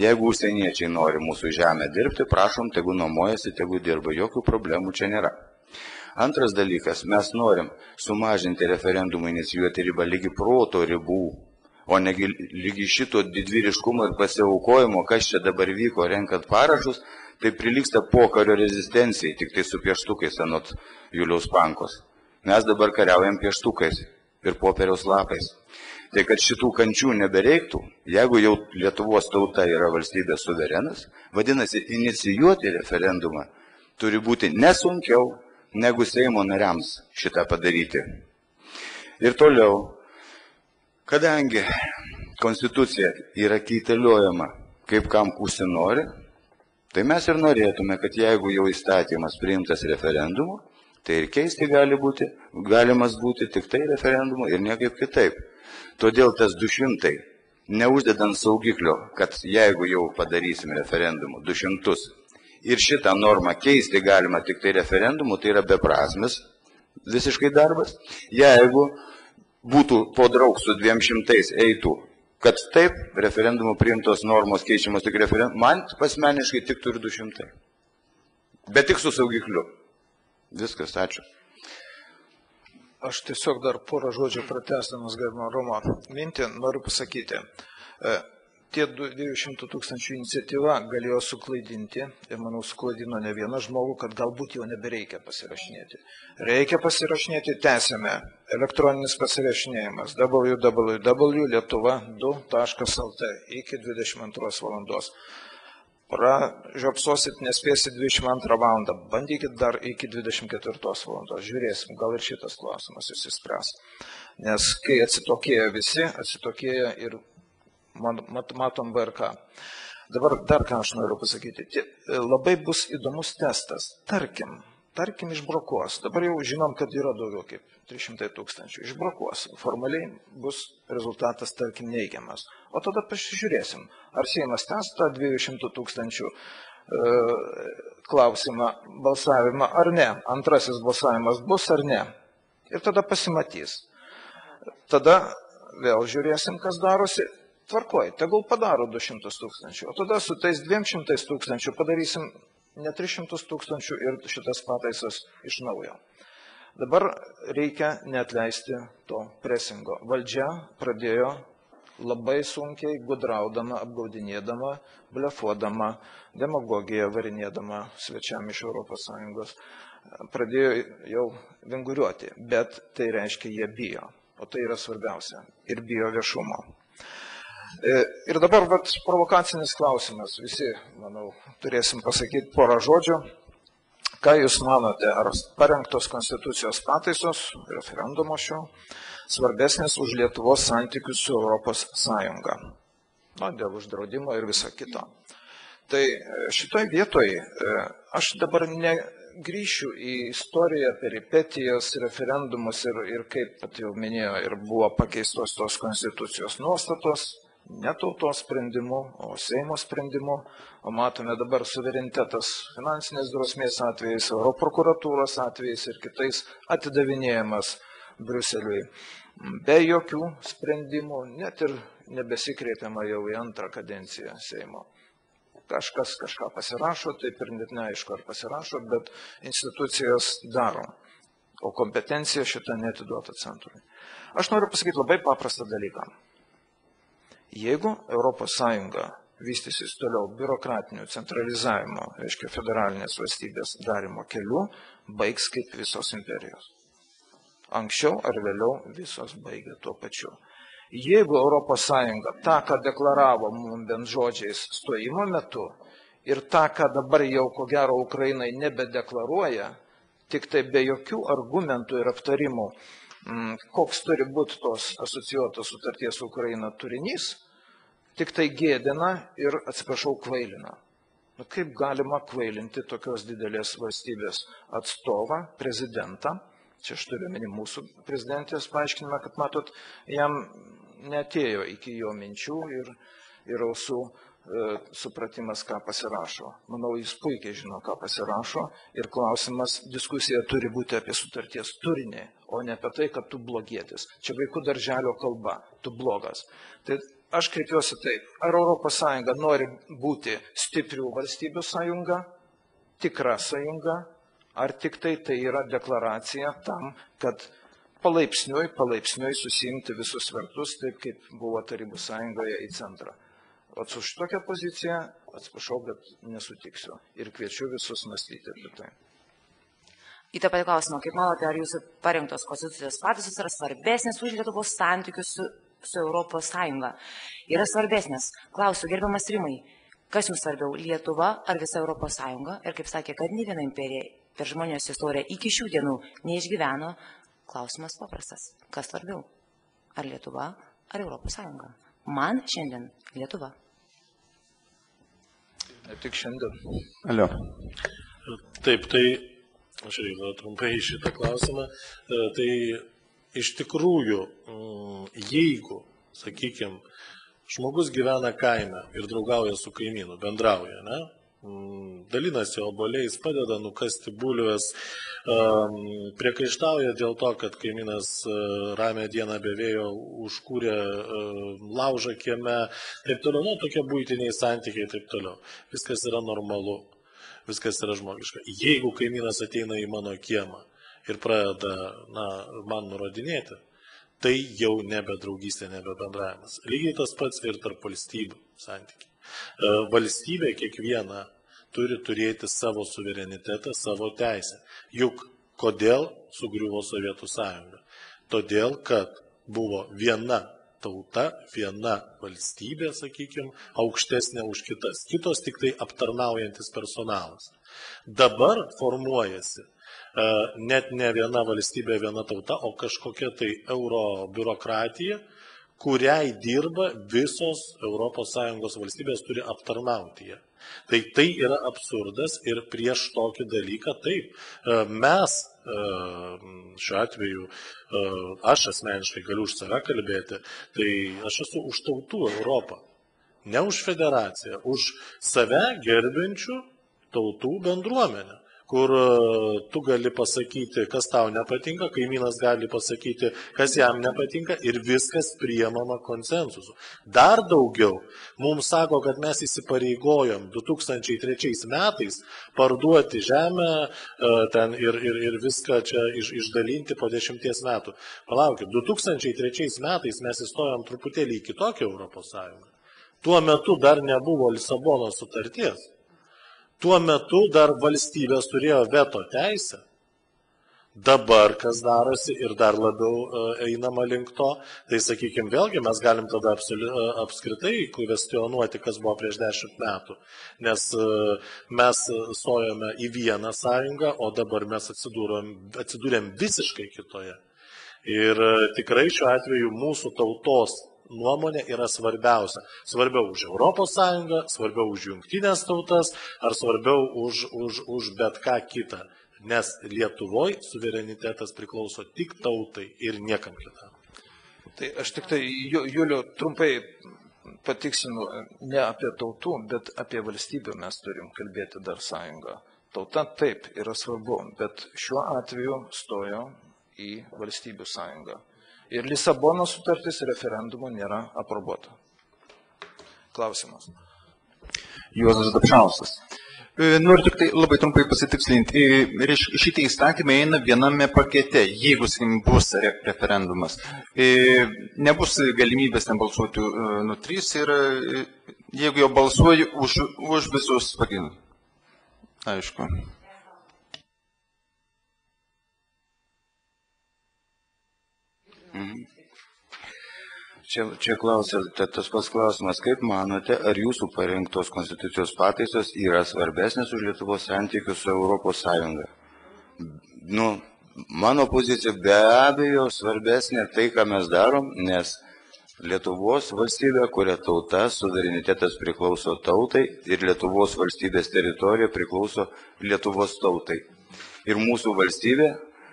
Jeigu užsieniečiai nori mūsų žemę dirbti, prašom, tegu nuomojasi, tegu dirba, jokių problemų čia nėra. Antras dalykas, mes norim sumažinti referendumą inicijuoti ribą lygi proto ribų, o negi lygi šito didvyriškumo ir pasiaukojimo, kas čia dabar vyko renkant parašus, tai prilygsta pokario rezistencijai, tik tai su pieštukais anot Juliaus Pankos. Mes dabar kariaujam pieštukais ir popieriaus lapais. Tai kad šitų kančių nebereiktų, jeigu jau Lietuvos tauta yra valstybės suverenas, vadinasi, inicijuoti referendumą turi būti nesunkiau negu Seimo nariams šitą padaryti. Ir toliau, kadangi konstitucija yra keiteliojama kaip kam užsinori, tai mes ir norėtume, kad jeigu jau įstatymas priimtas referendumu, tai ir keisti galimas būti tik tai referendumu ir niekaip kitaip. Todėl tas 200, neuždedant saugiklio, kad jeigu jau padarysim referendumu 200 ir šitą normą keisti galima tik tai referendumu, tai yra beprasmis visiškai darbas. Jeigu būtų po draug su 200 eitų kad taip, referendumo priimtos normos keičiamos tik referendumu, man asmeniškai tik turi 200. Bet tik su saugikliu. Viskas, ačiū. Aš tiesiog dar porą žodžių pratęsdamas gerbiamą Romą mintį noriu pasakyti. Tie 200 000 iniciatyva galėjo suklaidinti, ir manau suklaidino ne vieną žmogų, kad galbūt jau nebereikia pasirašinėti. Reikia pasirašinėti, tęsėme. Elektroninis pasirašinėjimas www.lietuva2.lt iki 22 valandos. Pražiopsosit, nespėsit 22 valandą, bandykit dar iki 24 valandos. Žiūrėsim, gal ir šitas klausimas išsispręs. Nes kai atsitokėja visi, atsitokėja ir matom VRK. Dabar dar ką aš noriu pasakyti. Labai bus įdomus testas. Tarkim išbrokuos. Dabar jau žinom, kad yra daugiau kaip 300 000. Išbrokuos. Formaliai bus rezultatas, tarkim, neigiamas. O tada pasižiūrėsim, ar Seimas tęs tą 200 000 klausimą, balsavimą ar ne. Antrasis balsavimas bus ar ne. Ir tada pasimatys. Tada vėl žiūrėsim, kas darosi. Tvarkoj, tegul padaro 200 000, o tada su tais 200 000 padarysim ne 300 000 ir šitas pataisas iš naujo. Dabar reikia neatleisti to presingo. Valdžia pradėjo labai sunkiai, gudraudama, apgaudinėdama, blefuodama, demagogiją varinėdama svečiam iš ES. Pradėjo jau vinguriuoti, bet tai reiškia, jie bijo. O tai yra svarbiausia. Ir bijo viešumo. Ir dabar provokacinis klausimas. Visi, manau, turėsim pasakyti porą žodžių. Ką Jūs manote, ar parengtos konstitucijos pataisos, referendumo šio, svarbesnės už Lietuvos santykius su Europos Sąjunga? Dėl uždraudimo ir viso kito. Tai šitoj vietoj aš dabar negrįšiu į istoriją, peripetijas, referendumus ir kaip pat jau minėjo, ir buvo pakeistos tos konstitucijos nuostatos, ne tautos sprendimu, o Seimo sprendimu, o matome dabar suverenitetas finansinės drausmės atvejais, Europrokuratūros atvejais ir kitais atidavinėjamas Briuseliui. Be jokių sprendimų, net ir nebesikreipiama jau į antrą kadenciją Seimo. Kažkas kažką pasirašo, taip ir net neaišku, ar pasirašo, bet institucijos daro, o kompetencija šitą neatiduota centrui. Aš noriu pasakyti labai paprastą dalyką. Jeigu ES vystysis toliau biurokratinių centralizavimo, reiškia federalinės valstybės darimo keliu, baigs kaip visos imperijos. Anksčiau ar vėliau visos baigia tuo pačiu. Jeigu ES tą, ką deklaravo mums bent žodžiais stojimo metu, ir tą, ką dabar jau ko gero Ukrainai nebedeklaruoja, tik tai be jokių argumentų ir aptarimų, koks turi būti tos asocijuotos sutarties su Ukraina turinys, tik tai gėdina ir, atsiprašau, kvailina. Kaip galima kvailinti tokios didelės valstybės atstovą, prezidentą? Čia aš turiu omeny mūsų prezidentės paaiškinimą, kad matot, jam neatėjo iki jo minčių ir ausų supratimas, ką pasirašo. Manau, jis puikiai žino, ką pasirašo ir klausimas, diskusija turi būti apie sutarties turinį, o ne apie tai, kad tu blogietis. Čia vaikų darželio kalba, tu blogas. Tai aš kreipiuosi taip, ar ES nori būti stiprių valstybių sąjunga, tikra sąjunga, ar tik tai yra deklaracija tam, kad palaipsniui susiimti visus svertus, taip kaip buvo Tarybų sąjungoje į centrą. O su šitokia pozicija, atsiprašau, bet nesutiksiu ir kviečiu visus mąstyti apie tai. Į tą patį klausimą, kaip manote, ar Jūsų parengtos konstitucijos pataisos yra svarbesnės už Lietuvos santykius su Europos Sąjunga? Yra svarbesnės. Klausiu, gerbiamas Rimai, kas Jums svarbiau, Lietuva ar visa Europos Sąjunga? Ir kaip sakė, kad nė viena imperija per žmonijos istoriją iki šių dienų neišgyveno, klausimas paprastas. Kas svarbiau? Ar Lietuva ar Europos Sąjunga? Man šiandien Lietuva. Ne tik šiandien. Alio. Taip, tai aš reikia trumpai šitą klausimą. Tai iš tikrųjų, jeigu, sakykime, žmogus gyvena kaime ir draugauja su kaimynu, bendrauja, ne? dalinasi obuoliais, padeda nukasti bulves, priekaištauja dėl to, kad kaimynas ramią dieną be vėjo užkūrė laužą kieme, taip toliau, nu, tokie buitiniai santykiai, taip toliau. Viskas yra normalu, viskas yra žmogiška. Jeigu kaimynas ateina į mano kiemą ir pradeda, man nurodinėti, tai jau nebe draugystė, nebe bendravimas. Lygiai tas pats ir tarp valstybių santykiai. Valstybė kiekviena turi turėti savo suverenitetą, savo teisę. Juk kodėl sugriuvo Sovietų sąjunga? Todėl, kad buvo viena tauta, viena valstybė, sakykime, aukštesnė už kitas. Kitos tik tai aptarnaujantis personalas. Dabar formuojasi net ne viena valstybė, viena tauta, o kažkokia tai eurobiurokratija, kuriai dirba visos ES valstybės, turi aptarnauti ją. Tai yra absurdas ir prieš tokį dalyką taip. Mes šiuo atveju, aš asmeniškai galiu už save kalbėti, tai aš esu už tautų Europą, ne už federaciją, už save gerbiančių tautų bendruomenę, kur tu gali pasakyti, kas tau nepatinka, kaimynas gali pasakyti, kas jam nepatinka ir viskas priimama konsensusu. Dar daugiau, mums sako, kad mes įsipareigojom 2003 metais parduoti žemę ten ir viską čia išdalinti po 10 metų. Palaukit, 2003 metais mes įstojom truputėlį į kitokią Europos Sąjungą. Tuo metu dar nebuvo Lisabonos sutarties. Tuo metu dar valstybės turėjo veto teisę. Dabar kas darosi ir dar labiau einama link to, tai sakykime, vėlgi mes galim tada apskritai kvestionuoti, kas buvo prieš 10 metų, nes mes stojome į vieną sąjungą, o dabar mes atsidūrėm visiškai kitoje. Ir tikrai šiuo atveju mūsų tautos nuomonė yra svarbiausia. Svarbiau už Europos Sąjungą, svarbiau už jungtinės tautas, ar svarbiau už bet ką kitą. Nes Lietuvoje suverenitetas priklauso tik tautai ir niekam kitam. Tai aš tik tai, Juliu, trumpai patiksinu, ne apie tautų, bet apie valstybių mes turim kalbėti dar sąjungą. Tauta taip yra svarbu, bet šiuo atveju stojo į valstybių sąjungą. Ir Lisabono sutartis referendumo nėra aprobuota. Klausimas. Juozas Dapšauskas. Noriu tik tai labai trumpai pasitikslinti. Šitie įstatymai eina viename pakete, jeigu bus referendumas. Nebus galimybės nebalsuoti nuo 3 ir jeigu jau balsuoji už visus pagrindus. Aišku. Čia klausia, tas pats klausimas, kaip manote, ar jūsų parinktos konstitucijos pataisos yra svarbesnės už Lietuvos santykius su Europos Sąjunga? Mano pozicija be abejo svarbesnė tai, ką mes darom, nes Lietuvos valstybė, kuria tauta, suverenitetas priklauso tautai ir Lietuvos valstybės teritorija priklauso Lietuvos tautai. Ir mūsų valstybė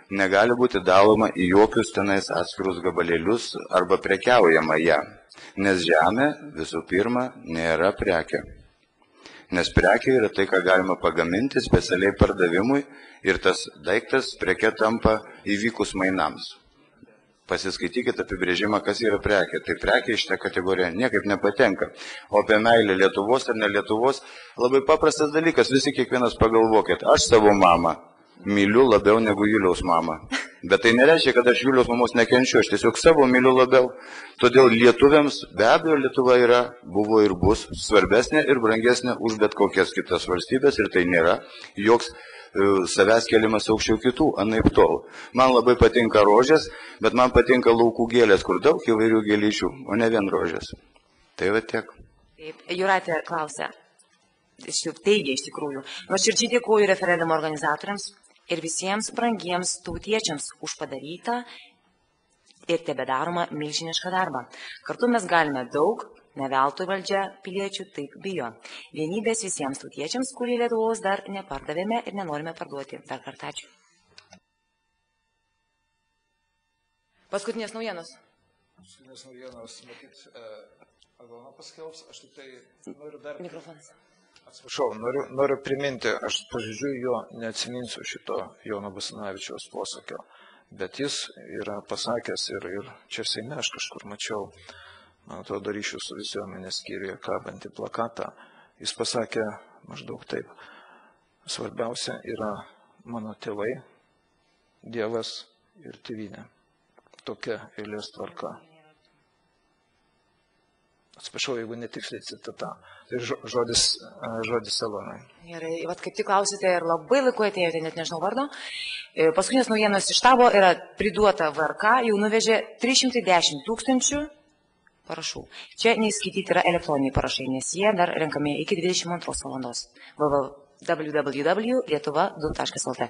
negali būti daloma į jokius tenais atskirus gabalėlius arba prekiaujama ją, nes žemė visų pirma nėra prekė. Nes prekė yra tai, ką galima pagaminti specialiai pardavimui ir tas daiktas prekė tampa įvykus mainams. Pasiskaitykite apibrėžimą, kas yra prekė. Tai prekė iš tą kategoriją niekaip nepatenka. O apie meilę Lietuvos ar ne Lietuvos, labai paprastas dalykas, visi kiekvienas pagalvokit, aš savo mamą myliu labiau negu Juliaus mamą. Bet tai nereiškia, kad aš Juliaus mamos nekenčiu, aš tiesiog savo myliu labiau. Todėl lietuviams be abejo Lietuva yra, buvo ir bus svarbesnė ir brangesnė už bet kokias kitas valstybės ir tai nėra joks savęs kelimas aukščiau kitų, anaip tol. Man labai patinka rožės, bet man patinka laukų gėlės, kur daug įvairių gėlyčių, o ne vien rožės. Tai va tiek. Taip, Jūratė klausia, teigia iš tikrųjų, nuoširdžiai dėkuoju referendumo organizatoriams ir visiems brangiems tautiečiams už padarytą ir tebedaromą milžinišką darbą. Kartu mes galime daug, ne veltui valdžia piliečių taip bijo. Vienybės visiems tautiečiams, kurį Lietuvos dar nepardavėme ir nenorime parduoti. Dar kartą ačiū. Paskutinės naujienos. Paskutinės naujienos, matyt, Aldona paskelbs, aš tik tai noriu dar... Mikrofonas. Atsiprašau, noriu priminti, aš pažiūrėjau jo, neatsiminsiu šito Jono Basanavičiaus posakio, bet jis yra pasakęs ir čia Seime aš kažkur mačiau, man atrodo, ryšių su visuomenės skyriuje kabantį plakatą, jis pasakė maždaug taip, svarbiausia yra mano tėvai, Dievas ir tėvynė. Tokia eilės tvarka. Atsiprašau, jeigu netiksliai citata. Tai žodis Elonai. Gerai, vat kaip tik klausite ir labai laiku atėjote, net nežinau vardo. Paskutinės naujienos iš štabo yra priduota VRK, jau nuvežė 310 000 parašų. Čia neįskaityti yra elektroniniai parašai, nes jie dar renkami iki 22 valandos. www.lietuva2.lt.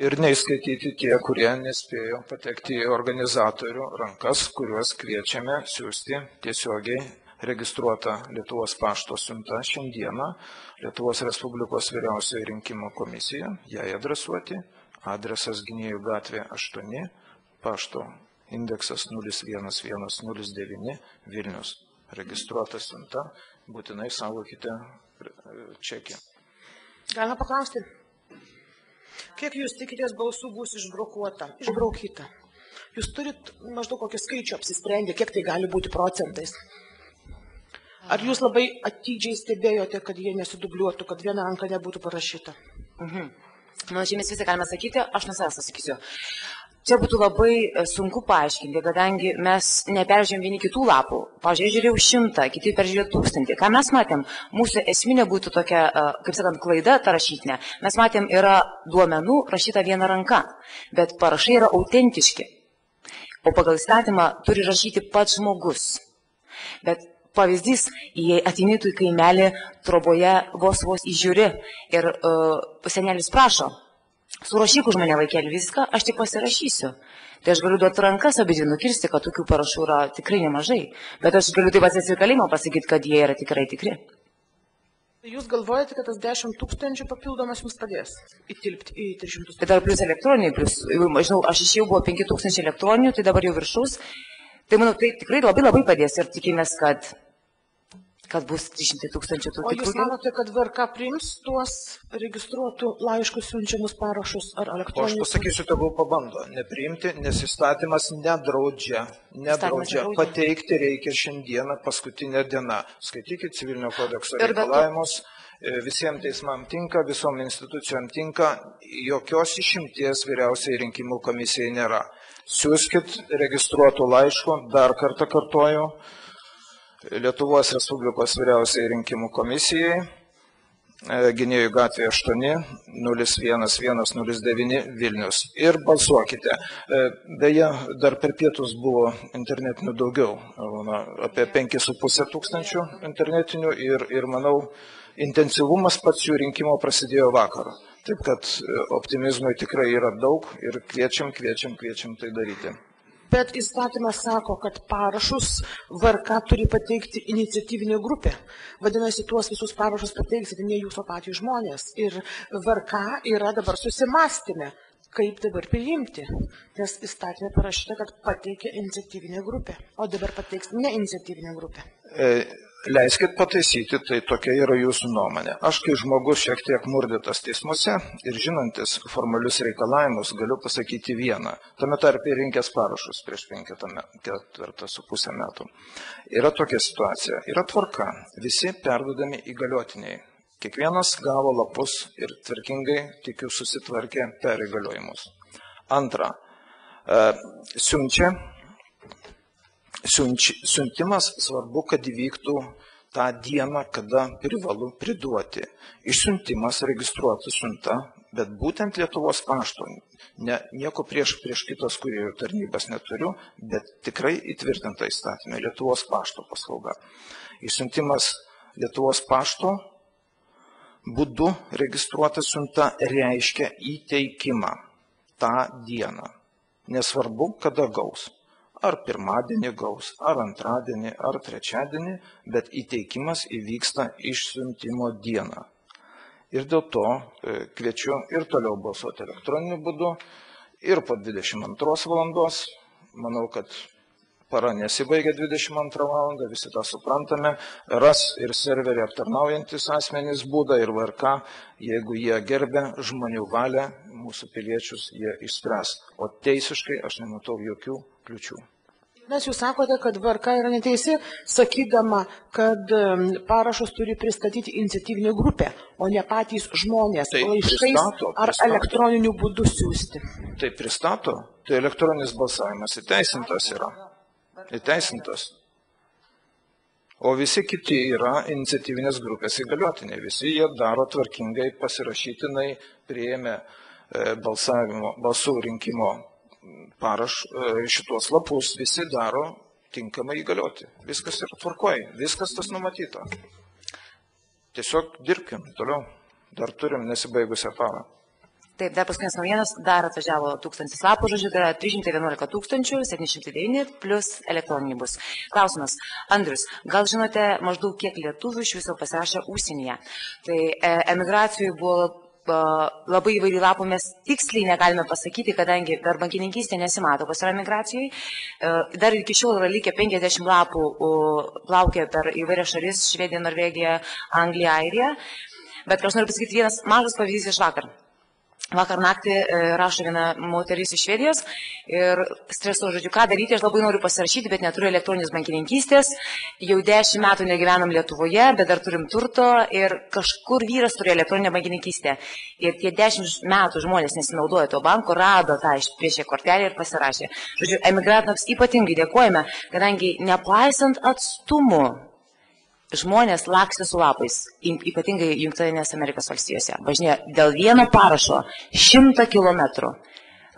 Ir neįskaityti tie, kurie nespėjo patekti į organizatorių rankas, kuriuos kviečiame siūsti tiesiogiai registruotą Lietuvos pašto siuntą šiandieną Lietuvos Respublikos vyriausioji rinkimų komisija, jai adresuoti, adresas Gynėjų gatvė 8, pašto indeksas 01109 Vilnius. Registruota siunta, būtinai saugokite čekį. Galima paklausti? Kiek jūs tikitės balsų bus išbraukyta? Jūs turit maždaug kokį skaičių apsisprendę, kiek tai gali būti procentais? Ar jūs labai atidžiai stebėjote, kad jie nesidubliuotų, kad viena ranka nebūtų parašyta? Manau, čia mes visą galime sakyti, aš nuo savęs sakysiu. Čia būtų labai sunku paaiškinti, kadangi mes neperžiūrėjom vieni kitų lapų. Pavyzdžiui, žiūrėjau 100, kiti peržiūrėjo 1000. Ką mes matėm? Mūsų esminė būtų tokia, kaip sakant, klaida, ta rašytinė. Mes matėm, yra duomenų rašyta viena ranka, bet parašai yra autentiški. O pagal įstatymą turi rašyti pats žmogus. Bet pavyzdys, jei ateinytų į kaimelį, troboje vos įžiūri ir senelis prašo, surašyk už mane vaikelį viską, aš tik pasirašysiu. Tai aš galiu duoti rankas abidvi nukirsti, kad tokių parašų yra tikrai nemažai. Bet aš galiu taip atsės ir kalėjimo pasakyti, kad jie yra tikrai tikri. Jūs galvojate, kad tas 10 000 papildomas jums padės įtilpti į 300 000? Tai dar plus elektroniniai, žinau, aš išėjau, buvo 5000 elektroninių, tai dabar jau viršus. Tai manau, tai tikrai labai padės ir tikimės, kad bus 300 000 tų. O jūs manote, kad VRK priims tuos registruotų laiškus siunčiamus parašus ar elektroninius? O aš pasakysiu, tegul pabando nepriimti, nes įstatymas nedraudžia. Pateikti reikia šiandieną paskutinę dieną. Skaitykit civilinio kodekso reikalavimus. Visiems teismam tinka, visom institucijom tinka, jokios išimties vyriausiai rinkimų komisijai nėra. Siųskit registruotų laiškų, dar kartą kartoju, Lietuvos Respublikos vyriausiai rinkimų komisijai, Gynėjų gatvė 8, 01109 Vilnius. Ir balsuokite. Beje, dar per pietus buvo internetinių daugiau, apie 5500 internetinių ir manau, intensyvumas pats jų rinkimo prasidėjo vakar. Taip kad optimizmui tikrai yra daug ir kviečiam tai daryti. Bet įstatymas sako, kad parašus VRK turi pateikti iniciatyvinė grupė. Vadinasi, tuos visus parašus pateiksite ne jūsų patys žmonės. Ir VRK yra dabar susimąstymė, kaip dabar priimti. Nes įstatymė parašyta, kad pateikia iniciatyvinė grupė, o dabar pateiks ne iniciatyvinė grupė. Leiskit pataisyti, tai tokia yra jūsų nuomonė. Aš, kai žmogus šiek tiek murdytas teismuose ir žinantis formalius reikalavimus, galiu pasakyti vieną. Tame tarpe rinkęs parašus prieš 4,5 metų. Yra tokia situacija, yra tvarka. Visi perduodami įgaliotiniai. Kiekvienas gavo lapus ir tvarkingai, tikiu, susitvarkė per įgaliojimus. Antra, siuntimas svarbu, kad įvyktų tą dieną, kada privalu priduoti. Išsiuntimas registruota siunta, bet būtent Lietuvos pašto. Nieko prieš kitos kurjerių tarnybas neturiu, bet tikrai įtvirtinta įstatymė Lietuvos pašto paslauga. Išsiuntimas Lietuvos pašto būdu registruota siunta reiškia įteikimą tą dieną. Nesvarbu, kada gaus. Ar pirmadienį gaus, ar antradienį, ar trečiadienį, bet įteikimas įvyksta išsiuntimo dieną. Ir dėl to kviečiu ir toliau balsuoti elektroniniu būdu, ir po 22 valandos. Manau, kad para nesibaigia 22 valandą, visi tą suprantame, ras ir serverį aptarnaujantis asmenys būdą ir VRK, jeigu jie gerbia žmonių valią, mūsų piliečius jie išspręs. O teisiškai aš nematau jokių kliučių. Nes jūs sakote, kad VRK yra neteisi, sakydama, kad parašus turi pristatyti iniciatyvinė grupė, o ne patys žmonės Tai laiškais ar pristato. elektroniniu būdu siūsti. Tai pristato, tai elektroninis balsavimas įteisintas yra. Įteisintas. O visi kiti yra iniciatyvinės grupės įgaliotiniai. Visi jie daro tvarkingai, pasirašytinai, priėmė balsų rinkimo šituos lapus, visi daro tinkamai įgalioti. Viskas yra tvarkoj, viskas tas numatyta. Tiesiog dirbkim toliau. Dar turim nesibaigusią parą. Taip, dar paskutinės naujienos, dar atvažiavo 1000 lapų, žodžiu, tai yra 311 709 plus elektroniniai bus. Klausimas, Andrius, gal žinote maždaug kiek lietuvių iš viso pasirašė užsienyje? Tai emigracijų buvo labai įvairių lapų, mes tiksliai negalime pasakyti, kadangi dar bankininkystė nesimato pas yra migracijai. Dar iki šiol yra likę 50 lapų, plaukia per įvairias šalis, Švediją, Norvegiją, Angliją, Airiją. Bet aš noriu pasakyti vienas mažas pavyzdys iš vakar. Vakar naktį rašo viena moteris iš Švedijos ir streso, žodžiu, ką daryti, aš labai noriu pasirašyti, bet neturiu elektroninės bankininkystės, jau 10 metų negyvenam Lietuvoje, bet dar turim turto ir kažkur vyras turi elektroninę bankininkystę. Ir tie 10 metų žmonės nesinaudoja to banko, rado tą išpiešę kortelę ir pasirašė. Žodžiu, emigrantams ypatingai dėkojame, kadangi nepaisant atstumų, žmonės lakstė su lapais, ypatingai Jungtinėse Amerikos valstijose. Važinėjo dėl vieno parašo 100 kilometrų.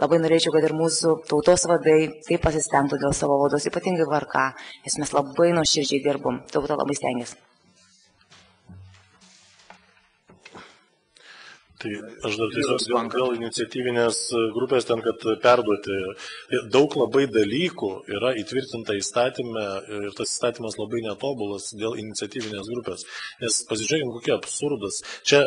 Labai norėčiau, kad ir mūsų tautos vadai taip pasistengtų dėl savo vados, ypatingai VRK, nes mes labai nuoširdžiai dirbom. Tauta labai stengiasi. Tai aš dar tiesiog dėl iniciatyvinės grupės ten, kad perduoti. Daug labai dalykų yra įtvirtinta įstatymė ir tas įstatymas labai netobulas dėl iniciatyvinės grupės. Nes pasižiūrėkime, kokie absurdas. Čia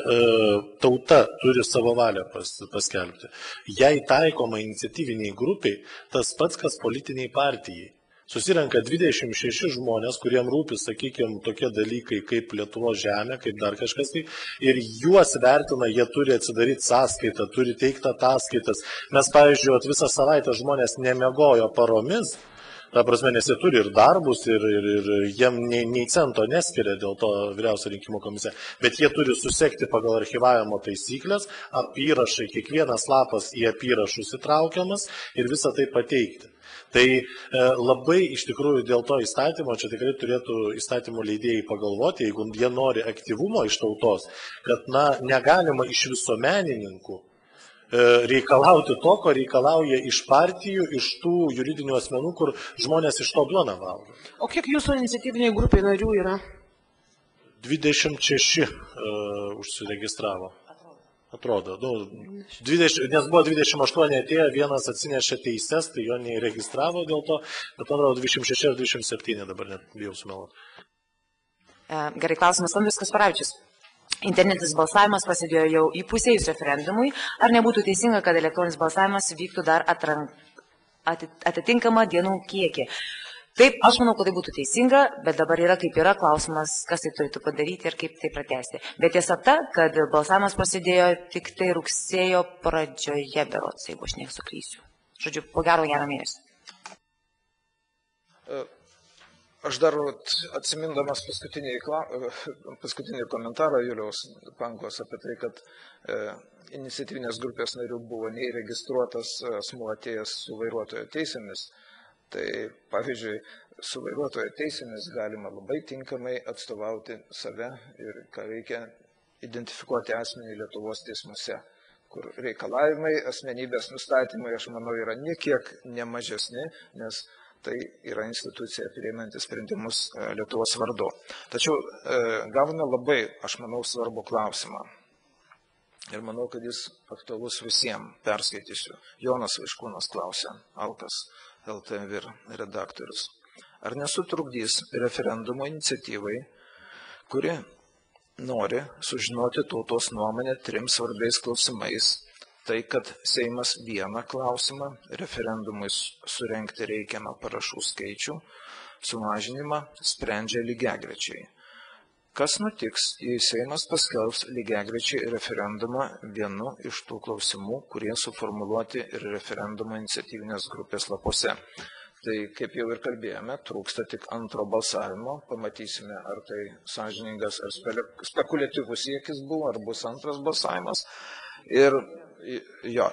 tauta turi savo valią paskelbti. Jei taikoma iniciatyviniai grupiai, tas pats, kas politiniai partijai. Susirenka 26 žmonės, kuriem rūpi, sakykime, tokie dalykai kaip Lietuvos žemė, kaip dar kažkas tai, ir juos vertina, jie turi atsidaryti sąskaitą, turi teikti ataskaitas. Mes, pavyzdžiui, visą savaitę žmonės nemiegojo paromis, ta prasme, nes jie turi ir darbus, ir jiem nei cento neskiria dėl to vyriausia rinkimų komisija, bet jie turi susekti pagal archyvavimo taisyklės, apyrašai, kiekvienas lapas į apyrašus įtraukiamas ir visą tai pateikti. Tai labai iš tikrųjų dėl to įstatymo, čia tikrai turėtų įstatymų leidėjai pagalvoti, jeigu jie nori aktyvumo iš tautos, kad negalima iš visuomenininkų reikalauti to, ko reikalauja iš partijų, iš tų juridinių asmenų, kur žmonės iš to duoną valgo. O kiek jūsų iniciatyviniai grupiai narių yra? 26 užsiregistravo. Atrodo, 20, nes buvo 28 atėjo, vienas atsinešė teises, tai jo neįregistravo dėl to, bet man atrodo 26 ar 27 dabar net bijau sumeluoti. Gerai, klausimas Andrius Kasparavičius. Internetinis balsavimas prasidėjo jau įpusėjus referendumui. Ar nebūtų teisinga, kad elektroninis balsavimas vyktų dar atitinkamą dienų kiekį? Taip, aš manau, kad tai būtų teisinga, bet dabar yra kaip yra klausimas, kas tai turėtų padaryti ir kaip tai pratęsti. Bet tiesa ta, kad balsavimas prasidėjo tik tai rugsėjo pradžioje berods, jeigu aš nesuklysiu. Žodžiu, po gero mėnesį. Aš dar atsimindamas paskutinį komentarą Juliaus Pankos apie tai, kad iniciatyvinės grupės narių buvo neįregistruotas asmuo atėjęs su vairuotojo teisėmis. Tai pavyzdžiui, su vairuotojo teisėmis galima labai tinkamai atstovauti save ir ką reikia identifikuoti asmenį Lietuvos teismuose, kur reikalavimai, asmenybės nustatymai, aš manau, yra niekiek nemažesni, nes tai yra institucija priimanti sprendimus Lietuvos vardu. Tačiau gavome labai, aš manau, svarbų klausimą. Ir manau, kad jis aktualus visiems. Perskaitysiu. Jonas Vaiškūnas klausė, Alkas LTVIR redaktorius. Ar nesutrukdys referendumo iniciatyvai, kuri nori sužinoti tautos nuomonę 3 svarbiais klausimais, tai, kad Seimas vieną klausimą referendumui surengti reikiamą parašų skaičių sumažinimą sprendžia lygiagrečiai. Kas nutiks, jei Seimas paskelbs lygiagrečiai referendumą vienu iš tų klausimų, kurie suformuluoti ir referendumo iniciatyvinės grupės lapuose? Tai, kaip jau ir kalbėjome, trūksta tik antro balsavimo. Pamatysime, ar tai sąžiningas ar spekuliatyvus siekis buvo, ar bus antras balsavimas. Ir jo,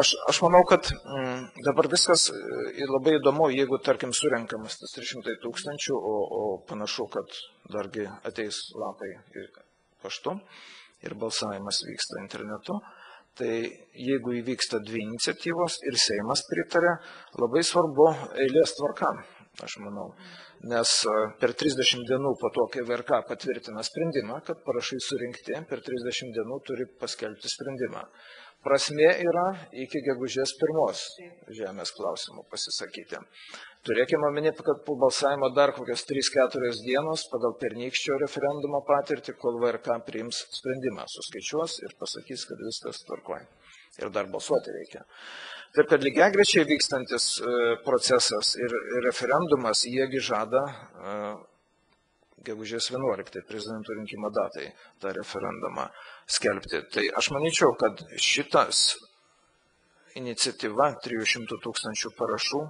aš manau, kad dabar viskas labai įdomu, jeigu, tarkim, surenkamas tas 300 000, o panašu, kad dargi ateis lapai paštu ir balsavimas vyksta internetu. Tai jeigu įvyksta dvi iniciatyvos ir Seimas pritarė, labai svarbu eilės tvarka, aš manau. Nes per 30 dienų po to, kai VRK patvirtina sprendimą, kad parašai surinkti, per 30 dienų turi paskelbti sprendimą. Prasmė yra iki gegužės 1 žemės klausimų pasisakyti. Turėkime omeny, kad po balsavimo dar kokias 3-4 dienos pagal pernykščio referendumo patirtį, kol VRK priims sprendimą, suskaičiuos ir pasakys, kad viskas tvarkoja. Ir dar balsuoti reikia. Taip, kad lygiagrečiai vykstantis procesas ir referendumas, jiegi žada gegužės 11 prezidento rinkimo datai tą referendumą skelbti. Tai aš manyčiau, kad šitas iniciatyva 300 000 parašų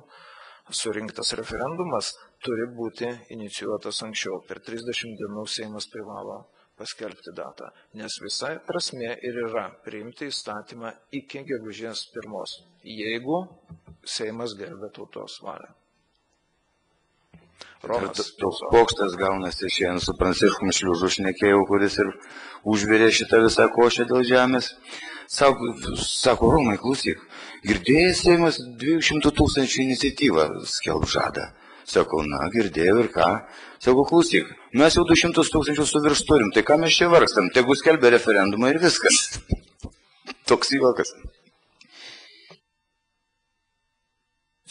surinktas referendumas turi būti inicijuotas anksčiau. Per 30 dienų Seimas privalo paskelbti datą, nes visa prasmė ir yra priimti įstatymą iki gegužės 1, jeigu Seimas gerbia tautos valią. Toks pokštas gaunasi šiandien su Pranciškum Šliužu šnekėjau, kuris ir užvirė šitą visą košę dėl žemės. Sako, Romai, klausyk, girdėjai Seimas 200 000 iniciatyvą skelb žada. Sakau, na, girdėjau ir ką. Sakau, klausyk, mes jau 200 000 su virš turim, tai ką mes čia vargstam, tegu skelbia referendumą ir viskas. Toks įvokas.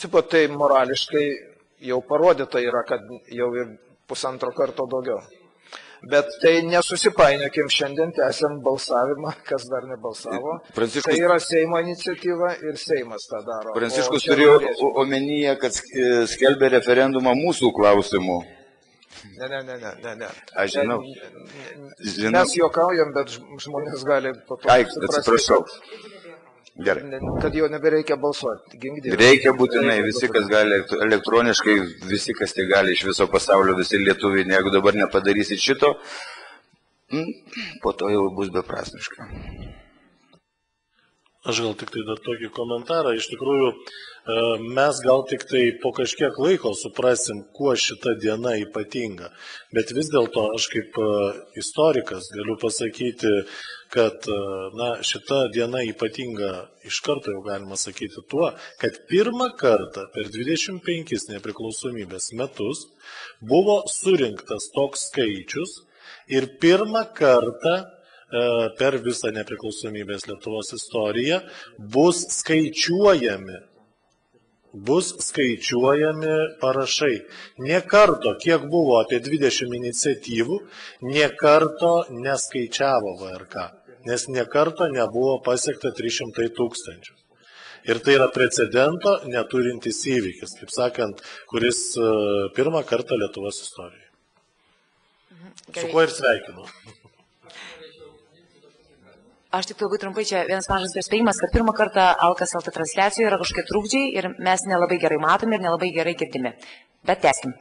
Tai morališkai jau parodyta yra, kad jau ir 1,5 karto daugiau. Bet tai nesusipainiokim, šiandien tęsiam balsavimą, kas dar nebalsavo. Tai yra Seimo iniciatyva ir Seimas tą daro. Pranciškus turėjo omenyje, kad skelbė referendumą mūsų klausimų. Ne. Aš žinau. Mes juokaujam, bet žmonės gali po to atsiprašau. Gerai. Kad jau nebereikia balsuoti. Reikia būtinai, visi, kas gali elektroniškai, visi, kas tai gali iš viso pasaulio, visi lietuviai, jeigu dabar nepadarysit šito, po to jau bus beprasmiška. Aš gal tik tai dar tokį komentarą. Iš tikrųjų, mes gal tik tai po kažkiek laiko suprasim, kuo šita diena ypatinga. Bet vis dėlto aš kaip istorikas galiu pasakyti, kad šita diena ypatinga iš karto jau galima sakyti tuo, kad pirmą kartą per 25 nepriklausomybės metus buvo surinktas toks skaičius ir pirmą kartą per visą nepriklausomybės Lietuvos istoriją bus skaičiuojami parašai. Nė karto, kiek buvo apie 20 iniciatyvų, nė karto neskaičiavo VRK, nes nė karto nebuvo pasiekta 300 000. Ir tai yra precedento neturintis įvykis, kaip sakant, kuris pirmą kartą Lietuvos istorijoje. Su kuo ir sveikinu. Aš tik labai trumpai, čia vienas mažas perspėjimas, kad pirmą kartą Alkas LT transliacijoje yra kažkokie trukdžiai ir mes nelabai gerai matome ir nelabai gerai girdime. Bet tęskim.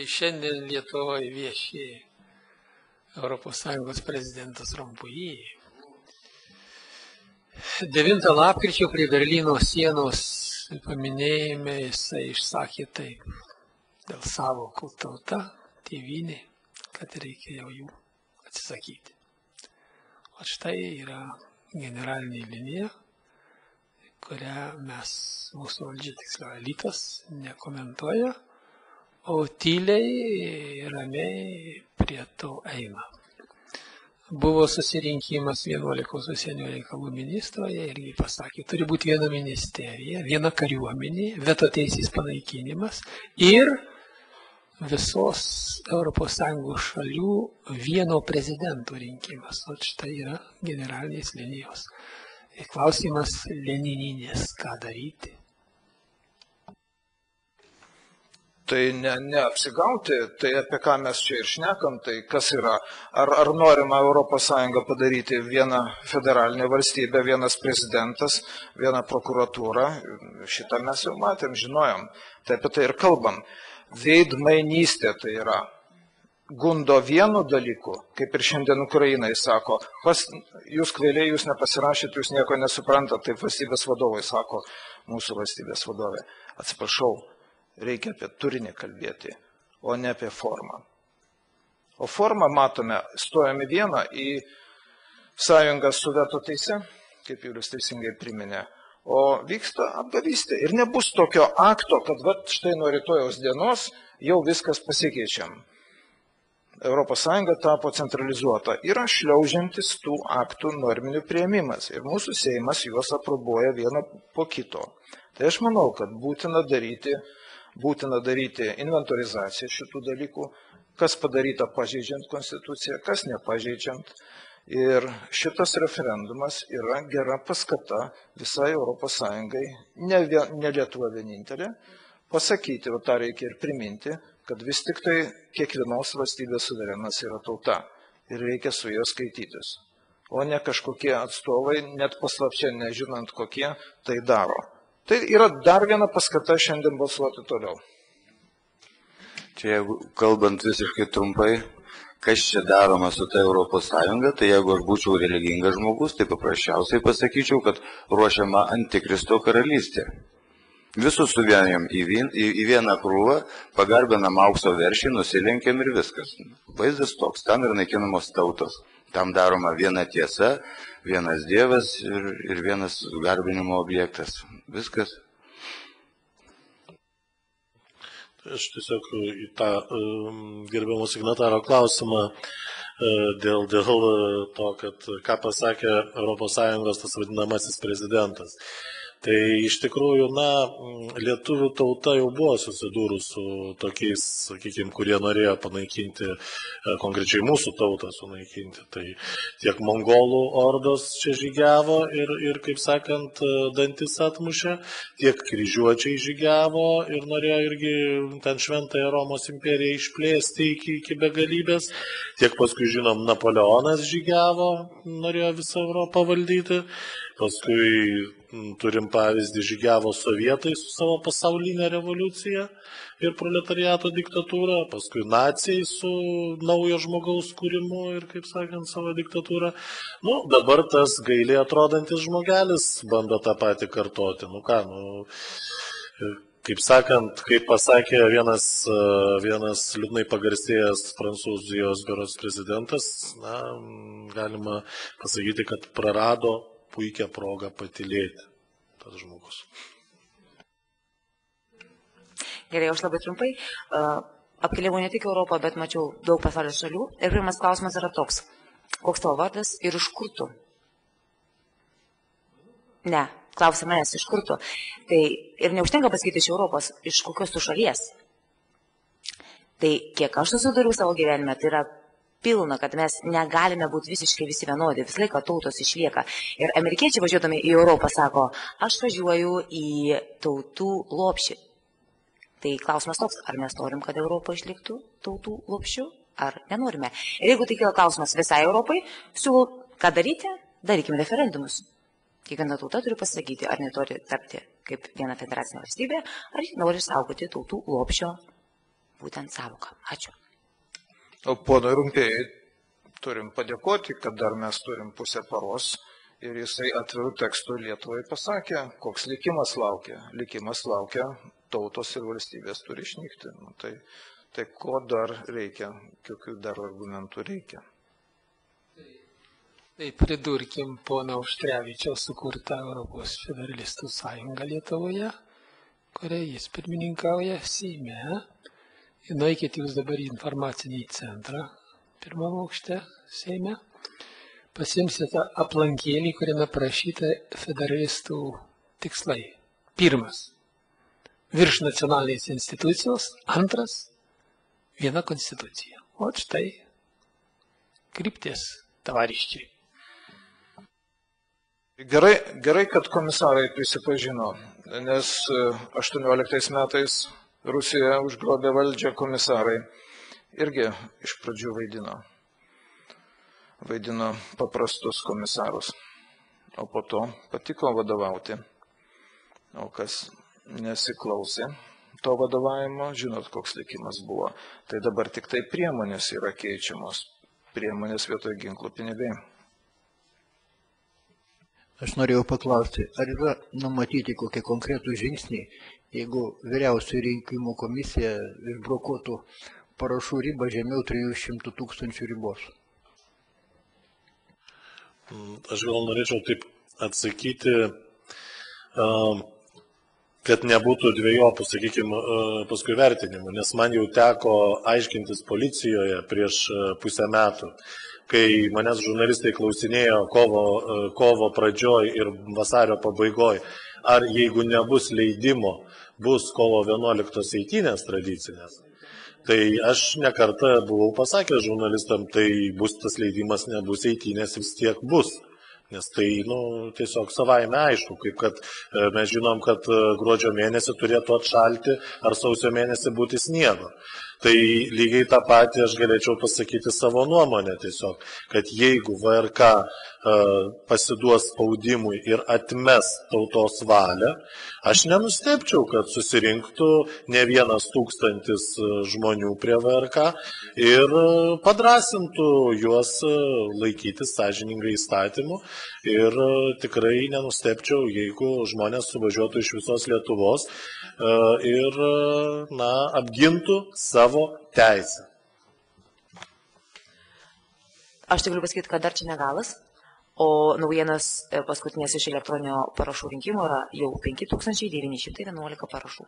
Šiandien Lietuvoje vieši ES prezidentas Rompuy. 9 lapkričio prie Berlyno sienos paminėjime jisai išsakė taip, dėl savo tauta, tėvynė, kad reikia jau jų atsisakyti. O štai yra generalinė linija, kurią mūsų valdžia, tiksliau elitas, nekomentuoja, o tyliai, ramiai prie to eina. Buvo susirinkimas 11 užsienio reikalų ministroje ir jį pasakė, turi būti viena ministerija, viena kariuomenė, veto teisės panaikinimas ir visos ES šalių vieno prezidento rinkimas. O štai yra generalinės linijos. Klausimas lenininės, ką daryti. Tai neapsigauti, tai apie ką mes čia ir šnekam, tai kas yra, ar norima ES padaryti vieną federalinę valstybę, vienas prezidentas, vieną prokuratūrą, šitą mes jau matėm, žinojom, tai apie tai ir kalbam. Veidmainystė tai yra, gundo vienu dalyku, kaip ir šiandien Ukrainai sako, jūs kvailiai, jūs nepasirašėt, jūs nieko nesuprantat, taip valstybės vadovai sako, mūsų valstybės vadovė, atsiprašau. Reikia apie turinį kalbėti, o ne apie formą. O formą matome, stojame vieną į sąjungą su veto teise, kaip Julius teisingai priminė, o vyksta apgavystė. Ir nebus tokio akto, kad štai nuo rytojaus dienos jau viskas pasikeičiam. ES tapo centralizuota. Yra šliaužiantis tų aktų norminių priėmimas ir mūsų Seimas juos aprobuoja vieną po kito. Tai aš manau, kad būtina daryti inventorizaciją šitų dalykų, kas padaryta pažeidžiant konstituciją, kas nepažeidžiant. Ir šitas referendumas yra gera paskata visai ES, ne Lietuva vienintelė, pasakyti, o tą reikia ir priminti, kad vis tik tai kiekvienos valstybės suverenas yra tauta ir reikia su juo skaitytis. O ne kažkokie atstovai, net paslapčia nežinant kokie, tai daro. Tai yra dar viena paskata šiandien balsuoti toliau. Čia jeigu kalbant visiškai trumpai, kas čia daroma su ta ES, tai jeigu aš būčiau religingas žmogus, tai paprasčiausiai pasakyčiau, kad ruošiama Antikristo karalystė. Visus suvienijam į vieną krūvą, pagarbinam aukso veršį, nusilenkiam ir viskas. Vaizdas toks, tam ir naikinamos tautos. Tam daroma viena tiesa, vienas dievas ir vienas garbinimo objektas. Viskas. Aš tiesiog į tą gerbiamo signataro klausimą dėl to, kad ką pasakė ES tas vadinamasis prezidentas. Tai iš tikrųjų, lietuvių tauta jau buvo susidūrus su tokiais, sakykime, kurie norėjo panaikinti, konkrečiai mūsų tautą sunaikinti. Tai tiek mongolų ordos čia žygiavo ir kaip sakant, dantis atmušė, tiek kryžiuočiai žygiavo ir norėjo irgi ten šventąją Romos imperiją išplėsti iki begalybės, tiek paskui, žinom, Napoleonas žygiavo, norėjo visą Europą valdyti. Paskui turim pavyzdį, žygiavo sovietai su savo pasaulinė revoliucija ir proletariato diktatūra, paskui naciai su naujo žmogaus kūrimu ir, kaip sakant, savo diktatūra. Dabar tas gailiai atrodantis žmogelis bando tą patį kartoti. Kaip sakant, kaip pasakė vienas liūdnai pagarsėjęs Prancūzijos berods prezidentas, galima pasakyti, kad prarado puikią progą patylėti tas žmogus. Gerai, aš labai trumpai. Apkeliavau ne tik Europą, bet mačiau daug pasaulio šalių. Ir pirmas klausimas yra toks. Koks tavo vardas ir iš kur tu? Ne, klausia manęs, iš kur tu. Tai ir neužtenka pasakyti iš Europos, iš kokios tu šalies. Tai kiek aš susiduriu savo gyvenime, tai yra pilna, kad mes negalime būti visiškai visi vienodi, visą laiką tautos išlieka. Ir amerikiečiai važiuodami į Europą sako, aš važiuoju į tautų lopšį. Tai klausimas toks, ar mes norim, kad Europa išliktų tautų lopšių, ar nenorime. Ir jeigu tai kila klausimas visai Europai, siūlau, ką daryti, darykime referendumus. Kiekviena tauta turi pasakyti, ar neturi tapti kaip viena federacinė valstybė, ar nori saugoti tautų lopšio būtent sąvoką. Ačiū. O ponui Rumpėjai turim padėkoti, kad dar mes turim pusę paros ir jisai atvirų tekstų Lietuvai pasakė, koks likimas laukia. Likimas laukia, tautos ir valstybės turi išnykti. Tai ko dar reikia, kokių dar argumentų reikia. Tai pridurkim pono Auštrevičiaus sukurtą Europos federalistų sąjungą Lietuvoje, kuriai jis pirmininkauja Seime. Nueikite jūs dabar į informacinį centrą, pirmam aukšte Seime, pasimsite aplankėlį, kuriame prašyta federalistų tikslai. Pirmas, virš nacionalinės institucijos, antras, viena konstitucija. O štai kryptis, tavariščiai. Gerai, kad komisarai prisipažino, nes 18 metais Rusijoje užgrobė valdžią komisarai irgi iš pradžių vaidino paprastus komisarus, o po to patiko vadovauti. O kas nesiklausė to vadovavimo, žinot, koks likimas buvo. Tai dabar tik tai priemonės yra keičiamos. Priemonės vietoj ginklų pinigai. Aš norėjau paklausti, ar yra numatyti kokie konkretų žingsniai, jeigu vyriausioji rinkimų komisija išbrokuotų parašų ribą žemiau 300 000 ribos? Aš gal norėčiau taip atsakyti, kad nebūtų dviejopų, sakykime, paskui vertinimų, nes man jau teko aiškintis policijoje prieš pusę metų, kai manęs žurnalistai klausinėjo kovo pradžioj ir vasario pabaigoj, ar jeigu nebus leidimo, bus kovo 11 eitynės tradicinės. Tai aš nekartą buvau pasakęs žurnalistam, tai bus tas leidimas, nebus eitynės, vis tiek bus. Nes tai tiesiog savaime aišku, kaip kad mes žinom, kad gruodžio mėnesį turėtų atšalti ar sausio mėnesį būti sniego. Tai lygiai tą patį aš galėčiau pasakyti savo nuomonę tiesiog, kad jeigu VRK pasiduos spaudimui ir atmes tautos valią, aš nenustebčiau, kad susirinktų ne 1000 žmonių prie VRK ir padrasintų juos laikytis sąžiningai įstatymų ir tikrai nenustebčiau, jeigu žmonės suvažiuotų iš visos Lietuvos ir apgintų savo teisę. Aš tik galiu pasakyti, kad dar čia negalas, o naujienas paskutinės iš elektroninio parašų rinkimų yra jau 5911 parašų.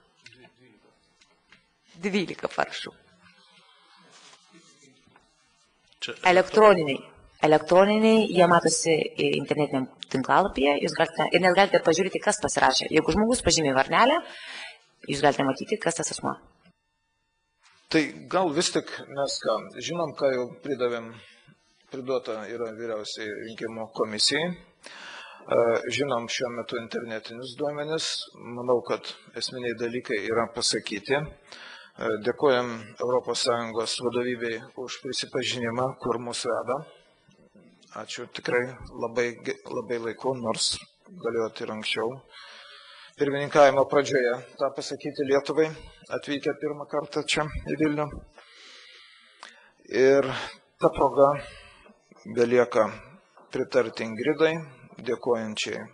12 parašų. Elektroniniai, jie matosi internetiniam tinklalapyje, jūs galite, ir net galite pažiūrėti, kas pasirašė. Jeigu žmogus pažymė varnelę, jūs galite matyti, kas tas asmuo. Tai gal vis tik mes žinom, ką jau priduota yra vyriausiai rinkimų komisijai. Žinom šiuo metu internetinius duomenis. Manau, kad esminiai dalykai yra pasakyti. Dėkojam ES vadovybei už prisipažinimą, kur mus veda. Ačiū tikrai labai laiku, nors galėjot ir anksčiau. Pirmininkavimo pradžioje tą pasakyti Lietuvai, atvykę pirmą kartą čia į Vilnių. Ir ta proga belieka pritarti Ingridai, dėkojančiai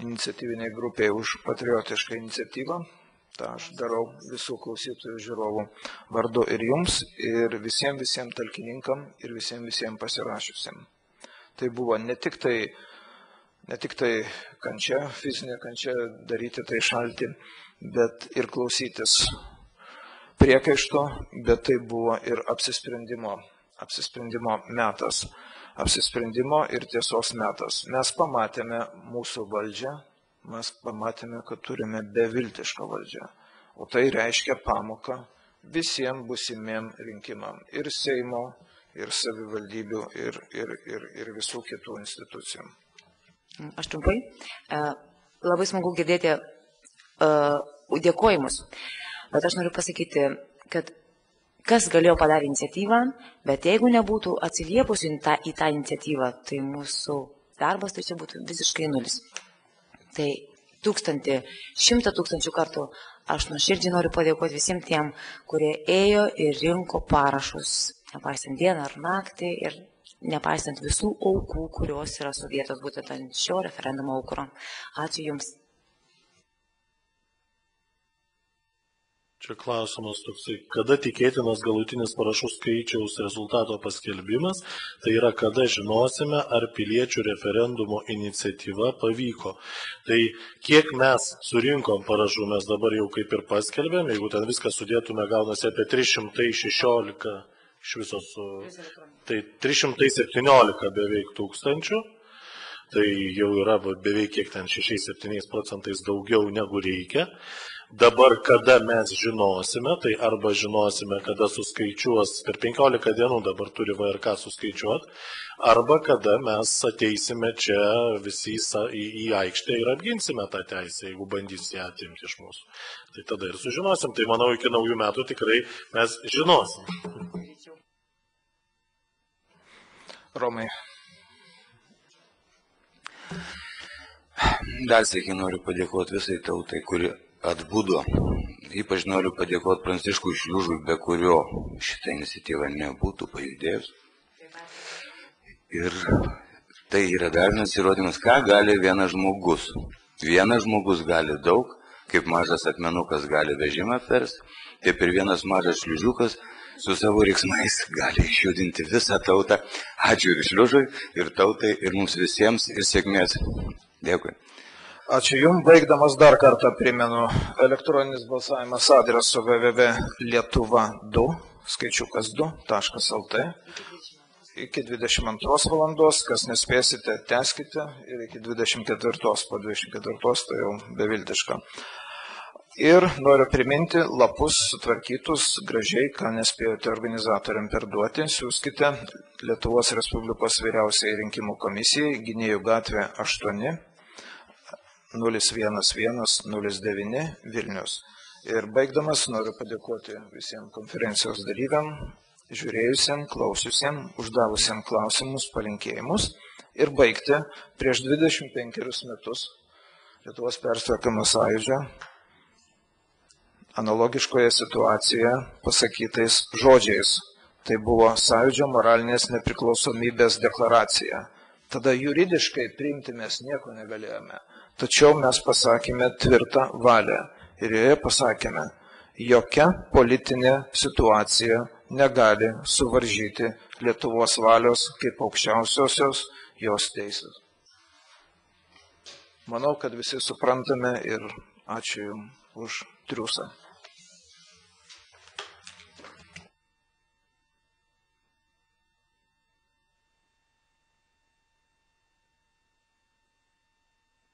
iniciatyviniai grupiai už patriotišką iniciatyvą. Ta aš darau visų klausytojų žiūrovų vardu ir jums, ir visiems talkininkam, ir visiems pasirašiusiam. Tai buvo ne tik tai kančia, fizinė kančia daryti tai šalti, bet ir klausytis priekaišto, bet tai buvo ir apsisprendimo metas, apsisprendimo ir tiesos metas. Mes pamatėme mūsų valdžią, mes pamatėme, kad turime beviltišką valdžią, o tai reiškia pamoką visiems būsimiem rinkimam, ir Seimo, ir savivaldybių, ir visų kitų institucijų. Aš trumpai. Labai smagu girdėti dėkojimus, bet aš noriu pasakyti, kad kas galėjo padaryti iniciatyvą, bet jeigu nebūtų atsiliepusi į tą iniciatyvą, tai mūsų darbas tai čia būtų visiškai nulis. Tai 100 000 kartų aš nuoširdžiai noriu padėkoti visiems tiem, kurie ėjo ir rinko parašus, nepaisant dieną ar naktį ir nepaisant visų aukų, kurios yra sudėtos būtent ant šio referendumo aukuro. Ačiū Jums. Čia klausimas toksai, kada tikėtinas galutinis parašų skaičiaus rezultato paskelbimas, tai yra kada žinosime, ar piliečių referendumo iniciatyva pavyko. Tai kiek mes surinkom parašų, mes dabar jau kaip ir paskelbėm, jeigu ten viską sudėtume, gaunasi apie 316 iš viso tai 317 beveik tūkstančių, tai jau yra beveik kiek ten 6-7% daugiau negu reikia. Dabar, kada mes žinosime, tai arba žinosime, kada suskaičiuos, per 15 dienų dabar turi VRK suskaičiuoti, arba kada mes ateisime čia visi į aikštę ir apginsime tą teisę, jeigu bandys ją atimti iš mūsų. Tai tada ir sužinosim. Tai manau, iki naujų metų tikrai mes žinosim. Romai. Dar sėkiai noriu padėkoti visai tautai, kuri atbudo. Ypač noriu padėkoti Pranciškui Šliužui, be kurio šitą iniciatyvą nebūtų pajudėjus. Ir tai yra dar vienas įrodymas, ką gali vienas žmogus. Vienas žmogus gali daug, kaip mažas akmenukas gali vežimą apversti, taip ir vienas mažas šliužiukas su savo riksmais gali išjudinti visą tautą. Ačiū ir Šliužui, ir tautai, ir mums visiems, ir sėkmės. Dėkui. Ačiū Jums. Baigdamas dar kartą primenu, elektroninis balsavimas adresu www.lietuva2, skaičiukas 2.lt. Iki 22 valandos, kas nespėsite, tęskite ir iki 24, po 24 tai jau beviltiška. Ir noriu priminti, lapus sutvarkytus gražiai, ką nespėjote organizatoriam perduoti, siūskite Lietuvos Respublikos vyriausiai rinkimų komisijai, Gynėjų gatvė 8, 01109 Vilnius. Ir baigdamas noriu padėkoti visiems konferencijos dalyviam, žiūrėjusiem, klausiusiem, uždavusiem klausimus, palinkėjimus ir baigti prieš 25 metus Lietuvos persitvarkymo sąjūdžio analogiškoje situacijoje pasakytais žodžiais. Tai buvo sąjūdžio moralinės nepriklausomybės deklaracija. Tada juridiškai priimti mes nieko negalėjome. Tačiau mes pasakėme tvirtą valią ir joje pasakėme, jokia politinė situacija negali suvaržyti Lietuvos valios kaip aukščiausiosios jos teisės. Manau, kad visi suprantame ir ačiū Jums už triūsą.